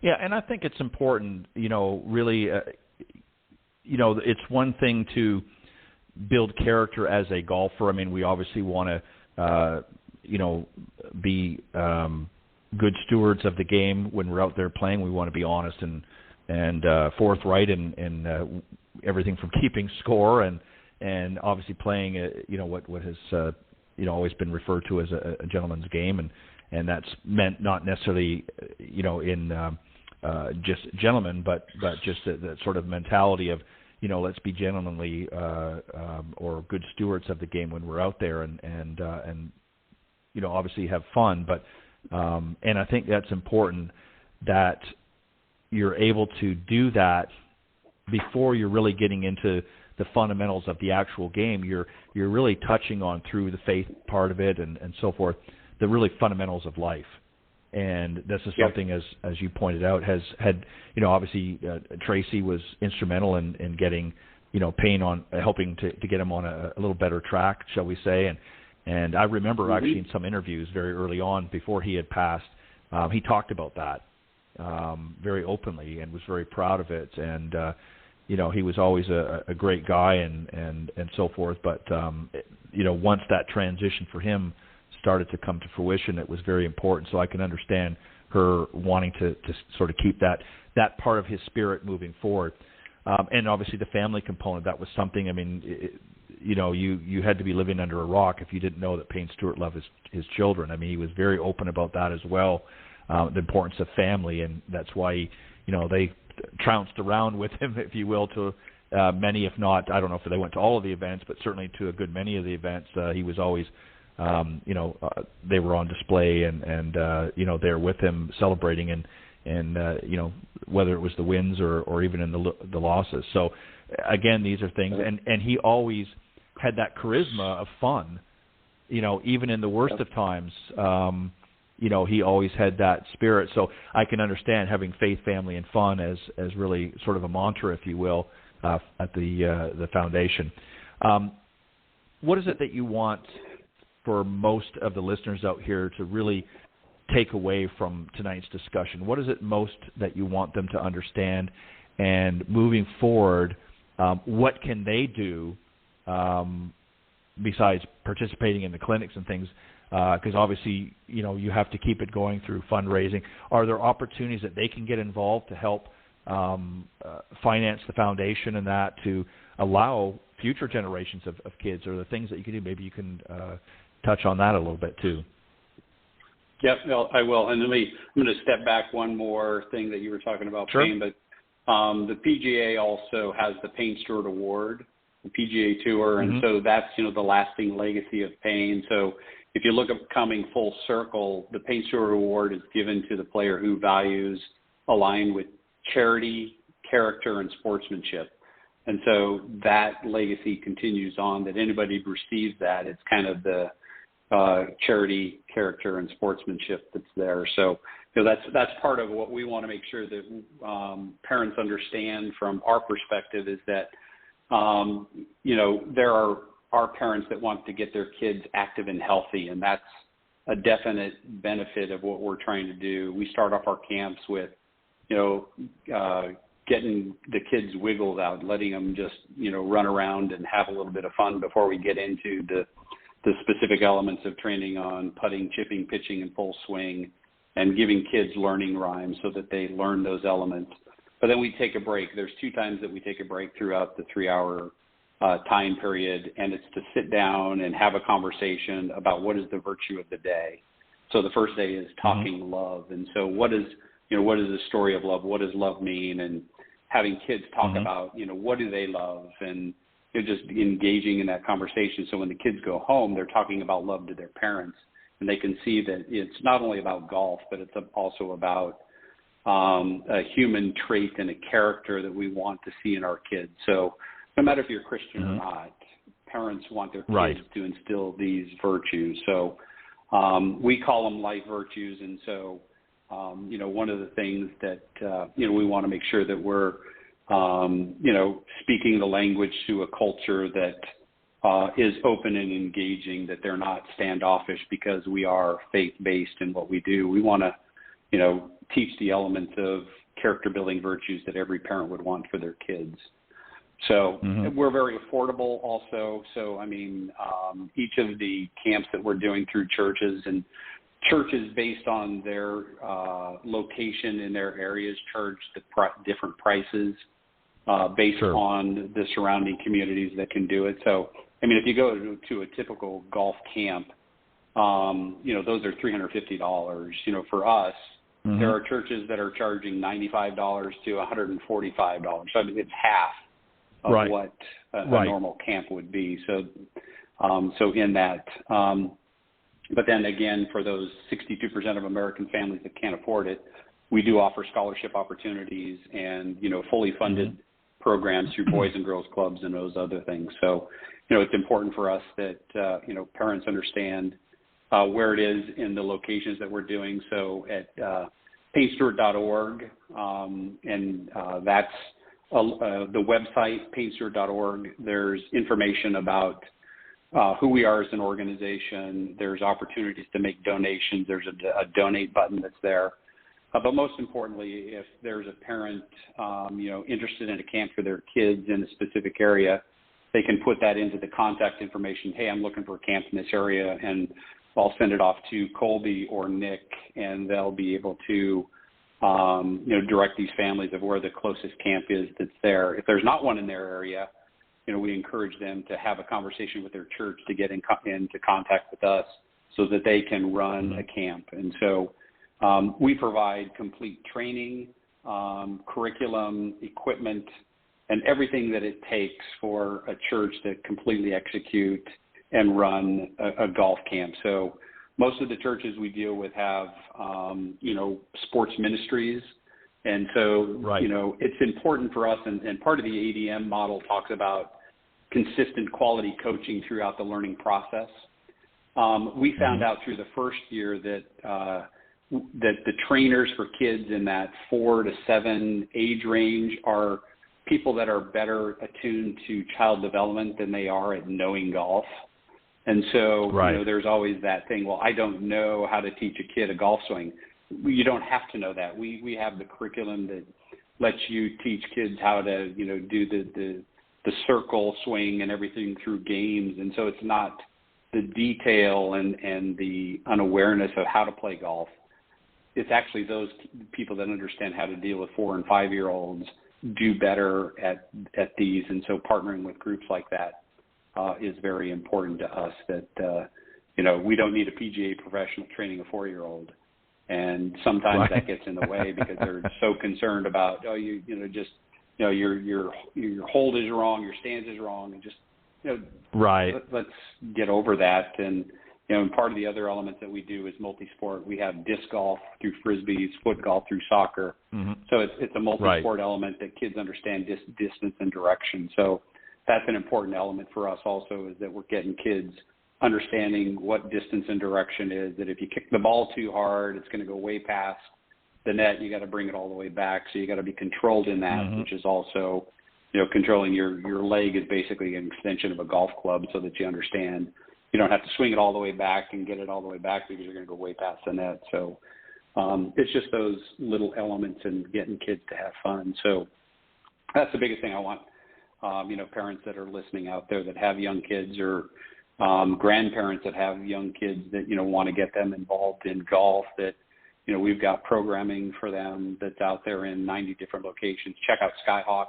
Yeah, and I think it's important, really, it's one thing to build character as a golfer. I mean, we obviously want to, be good stewards of the game when we're out there playing. We want to be honest and forthright in everything from keeping score and obviously playing, what has, always been referred to as a gentleman's game, and that's meant not necessarily, in just gentlemen, but just that sort of mentality of, let's be gentlemanly or good stewards of the game when we're out there, and obviously have fun, but and I think that's important that you're able to do that before you're really getting into the fundamentals of the actual game. You're really touching on, through the faith part of it and so forth, the really fundamentals of life. And this is something, as you pointed out, has had, obviously Tracy was instrumental in getting, Payne on, helping to get him on a little better track, shall we say. And I remember actually in some interviews very early on, before he had passed, he talked about that very openly and was very proud of it. And he was always a great guy and so forth. But once that transition for him started to come to fruition, it was very important. So I can understand her wanting to sort of keep that part of his spirit moving forward. And obviously the family component, that was something, I mean, you had to be living under a rock if you didn't know that Payne Stewart loved his children. I mean, he was very open about that as well, the importance of family, and that's why, they trounced around with him, if you will, to many, if not, I don't know if they went to all of the events, but certainly to a good many of the events. He was always, they were on display and there with him celebrating and whether it was the wins or even in the losses. So again, these are things, and he always had that charisma of fun, even in the worst of times. He always had that spirit. So I can understand having faith, family, and fun as really sort of a mantra, if you will, at the foundation. What is it that you want for most of the listeners out here to really take away from tonight's discussion? What is it most that you want them to understand? And moving forward, what can they do besides participating in the clinics and things? Because obviously, you have to keep it going through fundraising. Are there opportunities that they can get involved to help finance the foundation and that to allow future generations of kids, or the things that you can do? Maybe you can touch on that a little bit too. Yep, well, I will. And I'm going to step back one more thing that you were talking about, sure. Payne, but the PGA also has the Payne Stewart Award, the PGA Tour, and so that's, the lasting legacy of Payne. So if you look at coming full circle, the Payne Stewart Award is given to the player who values align with charity, character, and sportsmanship. And so that legacy continues on, that anybody who receives that, it's kind of the charity, character, and sportsmanship that's there. So that's part of what we want to make sure that parents understand from our perspective is that, there are parents that want to get their kids active and healthy, and that's a definite benefit of what we're trying to do. We start off our camps with, getting the kids wiggled out, letting them just, run around and have a little bit of fun before we get into the specific elements of training on putting, chipping, pitching, and full swing, and giving kids learning rhymes so that they learn those elements. But then we take a break. There's 2 times that we take a break throughout the 3-hour time period, and it's to sit down and have a conversation about what is the virtue of the day. So the first day is talking love. And so what is the story of love? What does love mean? And having kids talk about, what do they love? And just engaging in that conversation. So when the kids go home, they're talking about love to their parents, and they can see that it's not only about golf, but it's also about a human trait and a character that we want to see in our kids. So no matter if you're Christian or not, parents want their kids to instill these virtues. So we call them life virtues. And so, one of the things that, we want to make sure that we're, speaking the language to a culture that is open and engaging, that they're not standoffish because we are faith-based in what we do. We want to, teach the elements of character-building virtues that every parent would want for their kids. So we're very affordable also. So, each of the camps that we're doing through churches, and churches based on their location in their areas charge different prices based on the surrounding communities that can do it. So, if you go to a typical golf camp, those are $350. For us, there are churches that are charging $95 to $145. So it's half of what a normal camp would be. So, in that, but then again, for those 62% of American families that can't afford it, we do offer scholarship opportunities and, fully funded programs through Boys and Girls Clubs and those other things. So, it's important for us that, parents understand where it is in the locations that we're doing. So at paynestewart.org, and that's the website, paynestewart.org. There's information about who we are as an organization. There's opportunities to make donations. There's a donate button that's there. But most importantly, if there's a parent, interested in a camp for their kids in a specific area, they can put that into the contact information. Hey, I'm looking for a camp in this area, and I'll send it off to Colby or Nick, and they'll be able to, direct these families of where the closest camp is that's there. If there's not one in their area, we encourage them to have a conversation with their church to get into contact with us so that they can run a camp. And so we provide complete training, curriculum, equipment, and everything that it takes for a church to completely execute and run a golf camp. So most of the churches we deal with have, sports ministries. And so, it's important for us, and part of the ADM model talks about consistent quality coaching throughout the learning process. We found out through the first year that the trainers for kids in that 4 to 7 age range are people that are better attuned to child development than they are at knowing golf. And so, there's always that thing, well, I don't know how to teach a kid a golf swing. You don't have to know that. We have the curriculum that lets you teach kids how to, do circle swing and everything through games. And so it's not the detail and the unawareness of how to play golf. It's actually those people that understand how to deal with 4 and 5-year-olds do better at these. And so partnering with groups like that is very important to us. That we don't need a PGA professional training a 4-year-old, and sometimes that gets in the way because they're so concerned about your hold is wrong, your stance is wrong, and just let's get over that. And and part of the other elements that we do is multi-sport. We have disc golf through frisbees, foot golf through soccer. Mm-hmm. So it's a multi-sport element that kids understand distance and direction. So that's an important element for us also, is that we're getting kids understanding what distance and direction is, that if you kick the ball too hard, it's going to go way past the net. You got to bring it all the way back. So you got to be controlled in that, which is also, controlling your leg is basically an extension of a golf club, so that you understand you don't have to swing it all the way back and get it all the way back because you're going to go way past the net. So it's just those little elements and getting kids to have fun. So that's the biggest thing I want, parents that are listening out there that have young kids, or grandparents that have young kids that, want to get them involved in golf, that, we've got programming for them that's out there in 90 different locations. Check out Skyhawks.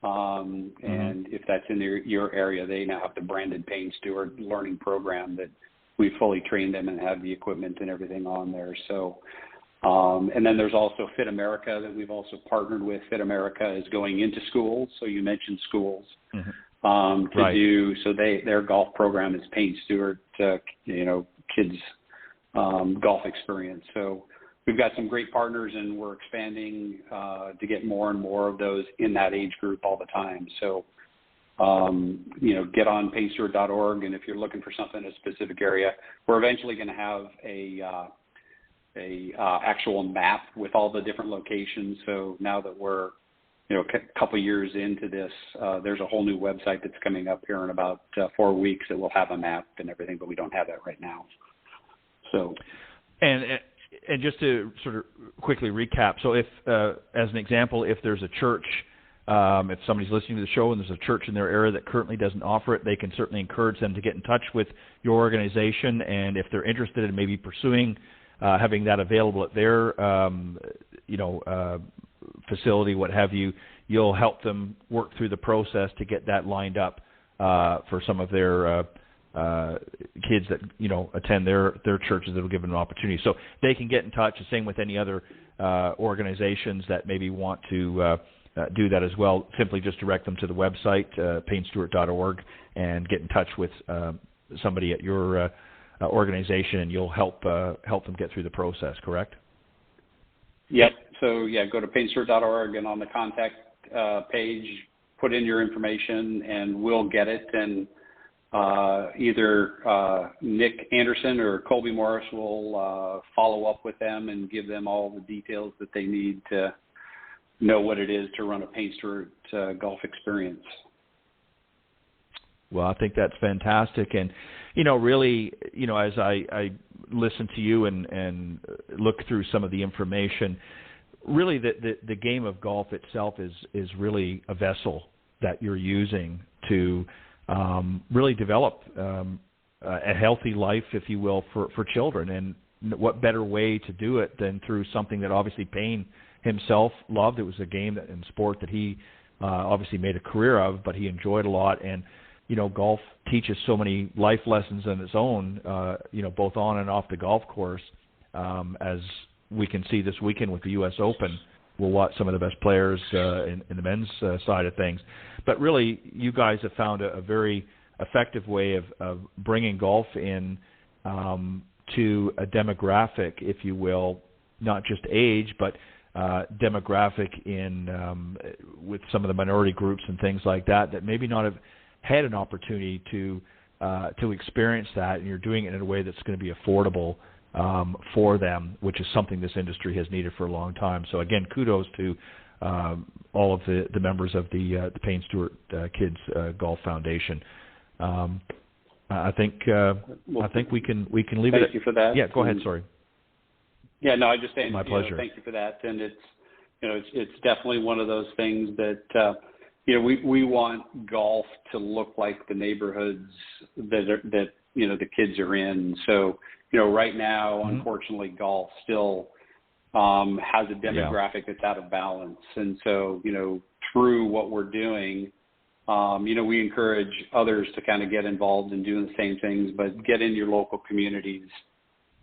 And if that's in your area, they now have the branded Payne Stewart learning program that we fully train them and have the equipment and everything on there. So, and then there's also Fit America that we've also partnered with. Fit America is going into schools. So you mentioned schools do. So their golf program is Payne Stewart, kids golf experience. So we've got some great partners, and we're expanding to get more and more of those in that age group all the time. So, get on paynestewart.org, and if you're looking for something in a specific area, we're eventually going to have a actual map with all the different locations. So now that we're a couple years into this, there's a whole new website that's coming up here in about 4 weeks that will have a map and everything, but we don't have that right now. So, And just to sort of quickly recap, so if, as an example, if there's a church, if somebody's listening to the show and there's a church in their area that currently doesn't offer it, they can certainly encourage them to get in touch with your organization. And if they're interested in maybe pursuing having that available at their, facility, what have you, you'll help them work through the process to get that lined up for some of their kids that attend their churches that will give them an opportunity. So they can get in touch. The same with any other organizations that maybe want to do that as well. Simply just direct them to the website, paynestewart.org, and get in touch with somebody at your organization, and you'll help them get through the process. Correct? Yep. So go to paynestewart.org, and on the contact page, put in your information, and we'll get it. And either Nick Anderson or Colby Morris will follow up with them and give them all the details that they need to know what it is to run a Payne Stewart golf experience. Well, I think that's fantastic. And, really, as I listen to you and look through some of the information, really the game of golf itself is really a vessel that you're using to really develop a healthy life, if you will, for children. And what better way to do it than through something that obviously Payne himself loved. It was a game and sport that he obviously made a career of, but he enjoyed a lot. And, golf teaches so many life lessons on its own, both on and off the golf course. As we can see this weekend with the U.S. Open, we'll watch some of the best players in the men's side of things. But really, you guys have found a very effective way of bringing golf in to a demographic, if you will, not just age, but demographic in with some of the minority groups and things like that maybe not have had an opportunity to experience that, and you're doing it in a way that's going to be affordable for them, which is something this industry has needed for a long time. So again, kudos to all of the members of the Payne Stewart Kids Golf Foundation. I think we can leave it. Thank you for that. Yeah, go ahead. Sorry. Yeah, no, I just saying. My pleasure. Thank you for that, and it's definitely one of those things that we want golf to look like the neighborhoods that the kids are in. So, right now, unfortunately, golf still has a demographic that's out of balance. And so, through what we're doing, we encourage others to kind of get involved in doing the same things, but get in your local communities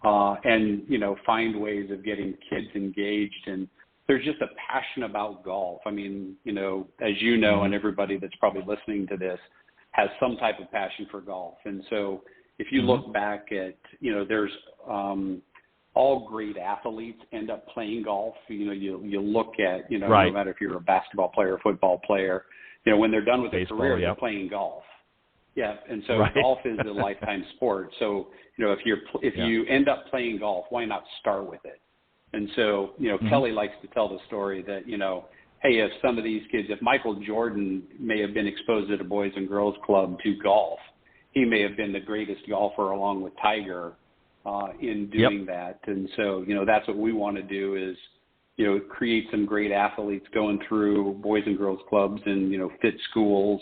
and, find ways of getting kids engaged. And there's just a passion about golf. I mean, as you know, and everybody that's probably listening to this has some type of passion for golf. And so if you look back at, there's all great athletes end up playing golf. You look at, no matter if you're a basketball player or football player, when they're done with their career, they're playing golf. Yeah, and so golf is a lifetime sport. So, if you end up playing golf, why not start with it? And so, Kelly likes to tell the story that, hey, if some of these kids, if Michael Jordan may have been exposed at a Boys and Girls Club to golf, he may have been the greatest golfer along with Tiger in doing that. And so, that's what we want to do is, create some great athletes going through Boys and Girls Clubs and, fit schools,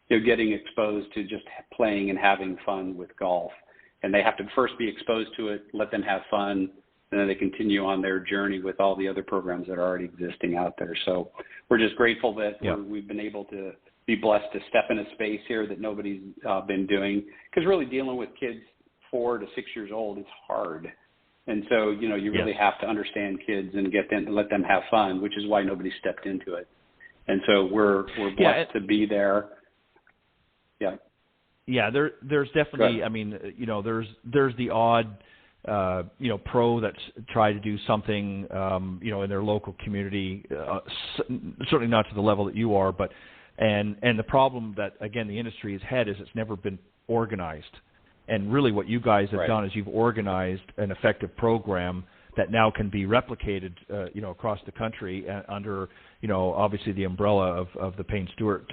getting exposed to just playing and having fun with golf. And they have to first be exposed to it, let them have fun, and then they continue on their journey with all the other programs that are already existing out there. So we're just grateful that we've been able to be blessed to step in a space here that nobody's been doing, because really dealing with kids 4 to 6 years old is hard. And so, you really have to understand kids and get them, let them have fun, which is why nobody stepped into it. And so we're blessed to be there. Yeah. Yeah, there's definitely, I mean, there's the odd, pro that's tried to do something, in their local community, certainly not to the level that you are, but, and the problem that, again, the industry has had is it's never been organized. And really what you guys have done is you've organized an effective program that now can be replicated, across the country under, obviously the umbrella of the Payne Stewart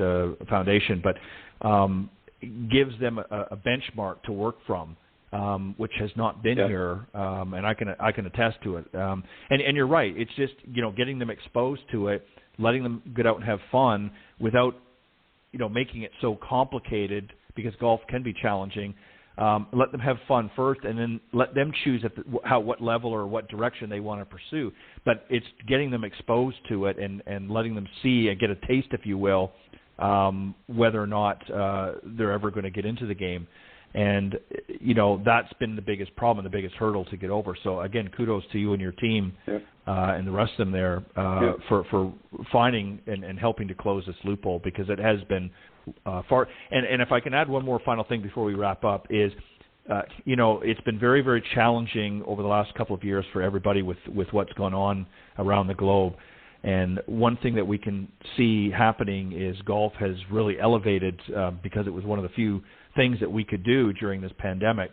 Foundation, but gives them a benchmark to work from, which has not been here, and I can attest to it. And you're right. It's just getting them exposed to it, letting them get out and have fun without making it so complicated, because golf can be challenging. Let them have fun first, and then let them choose what level or what direction they want to pursue. But it's getting them exposed to it and letting them see and get a taste, if you will, whether or not they're ever going to get into the game. And, that's been the biggest problem, the biggest hurdle to get over. So, again, kudos to you and your team and the rest of them there for finding and helping to close this loophole, because it has been far. And if I can add one more final thing before we wrap up is, it's been very, very challenging over the last couple of years for everybody with what's gone on around the globe. And one thing that we can see happening is golf has really elevated because it was one of the few things that we could do during this pandemic.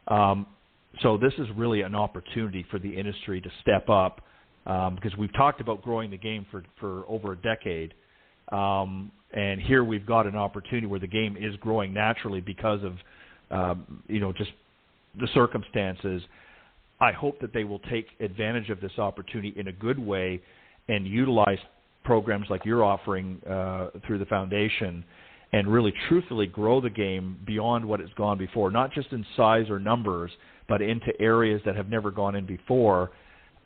So this is really an opportunity for the industry to step up, because we've talked about growing the game for over a decade. And here we've got an opportunity where the game is growing naturally because of, just the circumstances. I hope that they will take advantage of this opportunity in a good way and utilize programs like you're offering through the foundation, and really truthfully grow the game beyond what it's gone before, not just in size or numbers, but into areas that have never gone in before,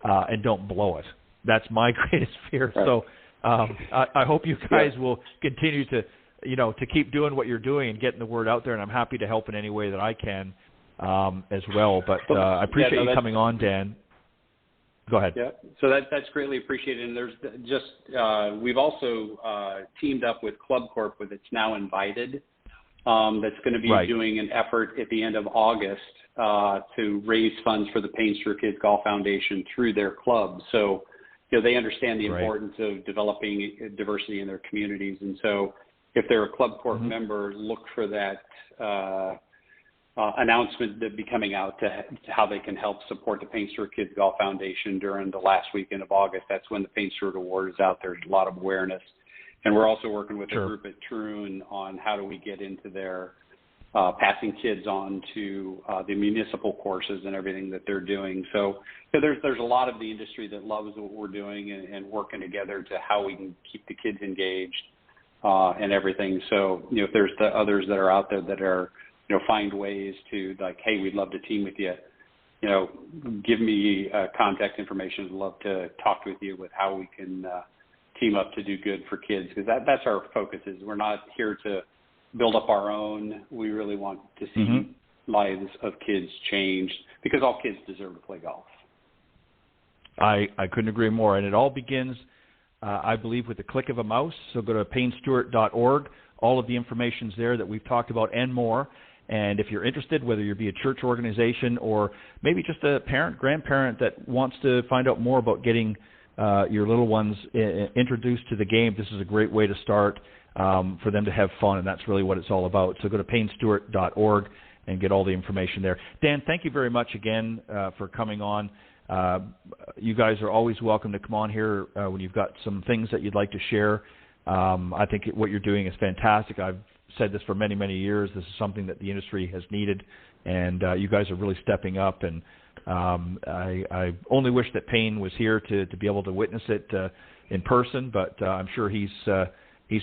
and don't blow it. That's my greatest fear. Right. So I hope you guys will continue to, to keep doing what you're doing and getting the word out there, and I'm happy to help in any way that I can as well. But I appreciate you coming on, Dan. Go ahead. Yeah, so that's greatly appreciated. And there's just we've also teamed up with Club Corp with It's Now Invited. That's going to be doing an effort at the end of August to raise funds for the Payne Stewart Kids Golf Foundation through their club. So they understand the importance of developing diversity in their communities. And so if they're a Club Corp member, look for that announcement that be coming out to how they can help support the Payne Stewart Kids Golf Foundation during the last weekend of August. That's when the Payne Stewart Award is out there. There's a lot of awareness. And we're also working with a group at Troon on how do we get into their passing kids on to the municipal courses and everything that they're doing. So there's a lot of the industry that loves what we're doing and working together to how we can keep the kids engaged. and everything. So, if there's the others that are out there that are, find ways to like, hey, we'd love to team with you, give me contact information. I'd love to talk with you with how we can team up to do good for kids, because that's our focus. Is we're not here to build up our own. We really want to see lives of kids changed, because all kids deserve to play golf. I couldn't agree more. And it all begins, I believe, with the click of a mouse. So go to paynestewart.org. All of the information's there that we've talked about and more. And if you're interested, whether you be a church organization or maybe just a parent, grandparent that wants to find out more about getting your little ones introduced to the game, this is a great way to start for them to have fun, and that's really what it's all about. So go to paynestewart.org and get all the information there. Dan, thank you very much again for coming on. You guys are always welcome to come on here when you've got some things that you'd like to share. I think what you're doing is fantastic. I've said this for many, many years. This is something that the industry has needed, and you guys are really stepping up. And I only wish that Payne was here to be able to witness it in person, but I'm sure he's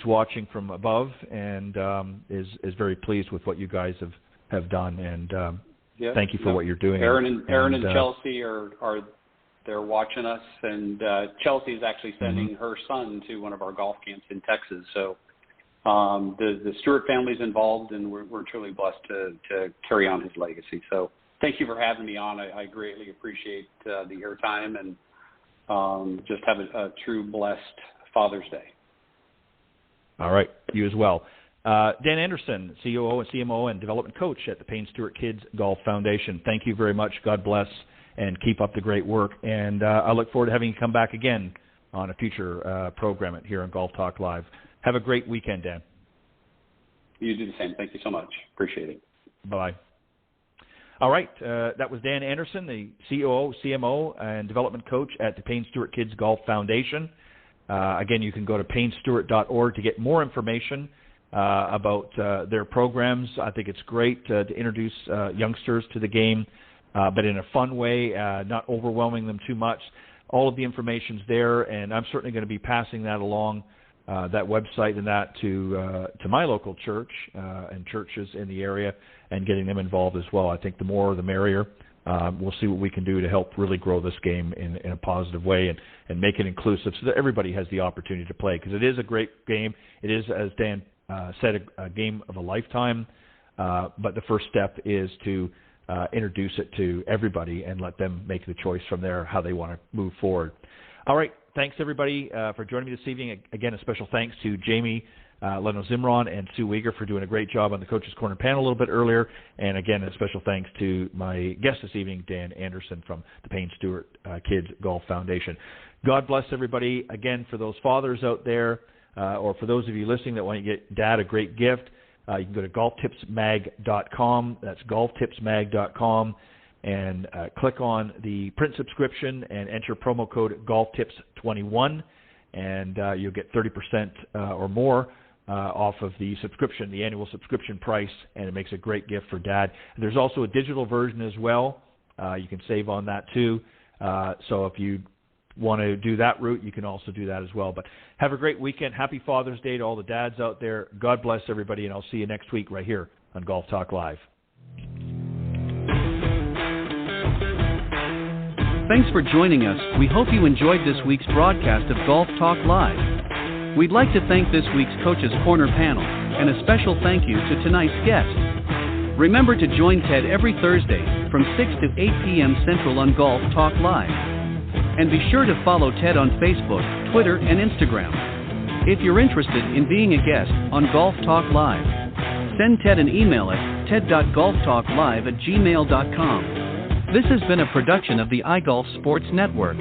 watching from above and is very pleased with what you guys have done. And thank you for what you're doing. Aaron and Chelsea are they're watching us, and Chelsea is actually sending her son to one of our golf camps in Texas. So the Stewart family's involved, and we're truly blessed to carry on his legacy. So thank you for having me on. I greatly appreciate the airtime, and just have a true blessed Father's Day. All right, you as well. Dan Anderson, COO and CMO and development coach at the Payne Stewart Kids Golf Foundation. Thank you very much. God bless, and keep up the great work. And I look forward to having you come back again on a future program here on Golf Talk Live. Have a great weekend, Dan. You do the same. Thank you so much. Appreciate it. Bye. All right. That was Dan Anderson, the COO, CMO, and development coach at the Payne Stewart Kids Golf Foundation. Again, you can go to paynestewart.org to get more information about their programs. I think it's great to introduce youngsters to the game, but in a fun way, not overwhelming them too much. All of the information's there, and I'm certainly going to be passing that along, that website and that to my local church and churches in the area, and getting them involved as well. I think the more the merrier. We'll see what we can do to help really grow this game in a positive way and make it inclusive so that everybody has the opportunity to play, because it is a great game. It is, as Dan said, a game of a lifetime, but the first step is to introduce it to everybody and let them make the choice from there how they want to move forward. All right. Thanks, everybody, for joining me this evening. Again, a special thanks to Jamie Leno-Zimron and Sue Weger for doing a great job on the Coach's Corner panel a little bit earlier. And again, a special thanks to my guest this evening, Dan Anderson from the Payne Stewart Kids Golf Foundation. God bless everybody. Again, for those fathers out there, or for those of you listening that want to get Dad a great gift, you can go to golftipsmag.com. That's golftipsmag.com. And click on the print subscription and enter promo code GolfTips21, and you'll get 30% or more off of the subscription, the annual subscription price, and it makes a great gift for Dad. There's also a digital version as well. You can save on that too. So if you want to do that route, you can also do that as well. But have a great weekend. Happy Father's Day to all the dads out there. God bless everybody, and I'll see you next week right here on Golf Talk Live. Thanks for joining us. We hope you enjoyed this week's broadcast of Golf Talk Live. We'd like to thank this week's Coach's Corner panel, and a special thank you to tonight's guest. Remember to join Ted every Thursday from 6 to 8 p.m. Central on Golf Talk Live. And be sure to follow Ted on Facebook, Twitter, and Instagram. If you're interested in being a guest on Golf Talk Live, send Ted an email at ted.golftalklive@gmail.com. This has been a production of the iGolf Sports Network.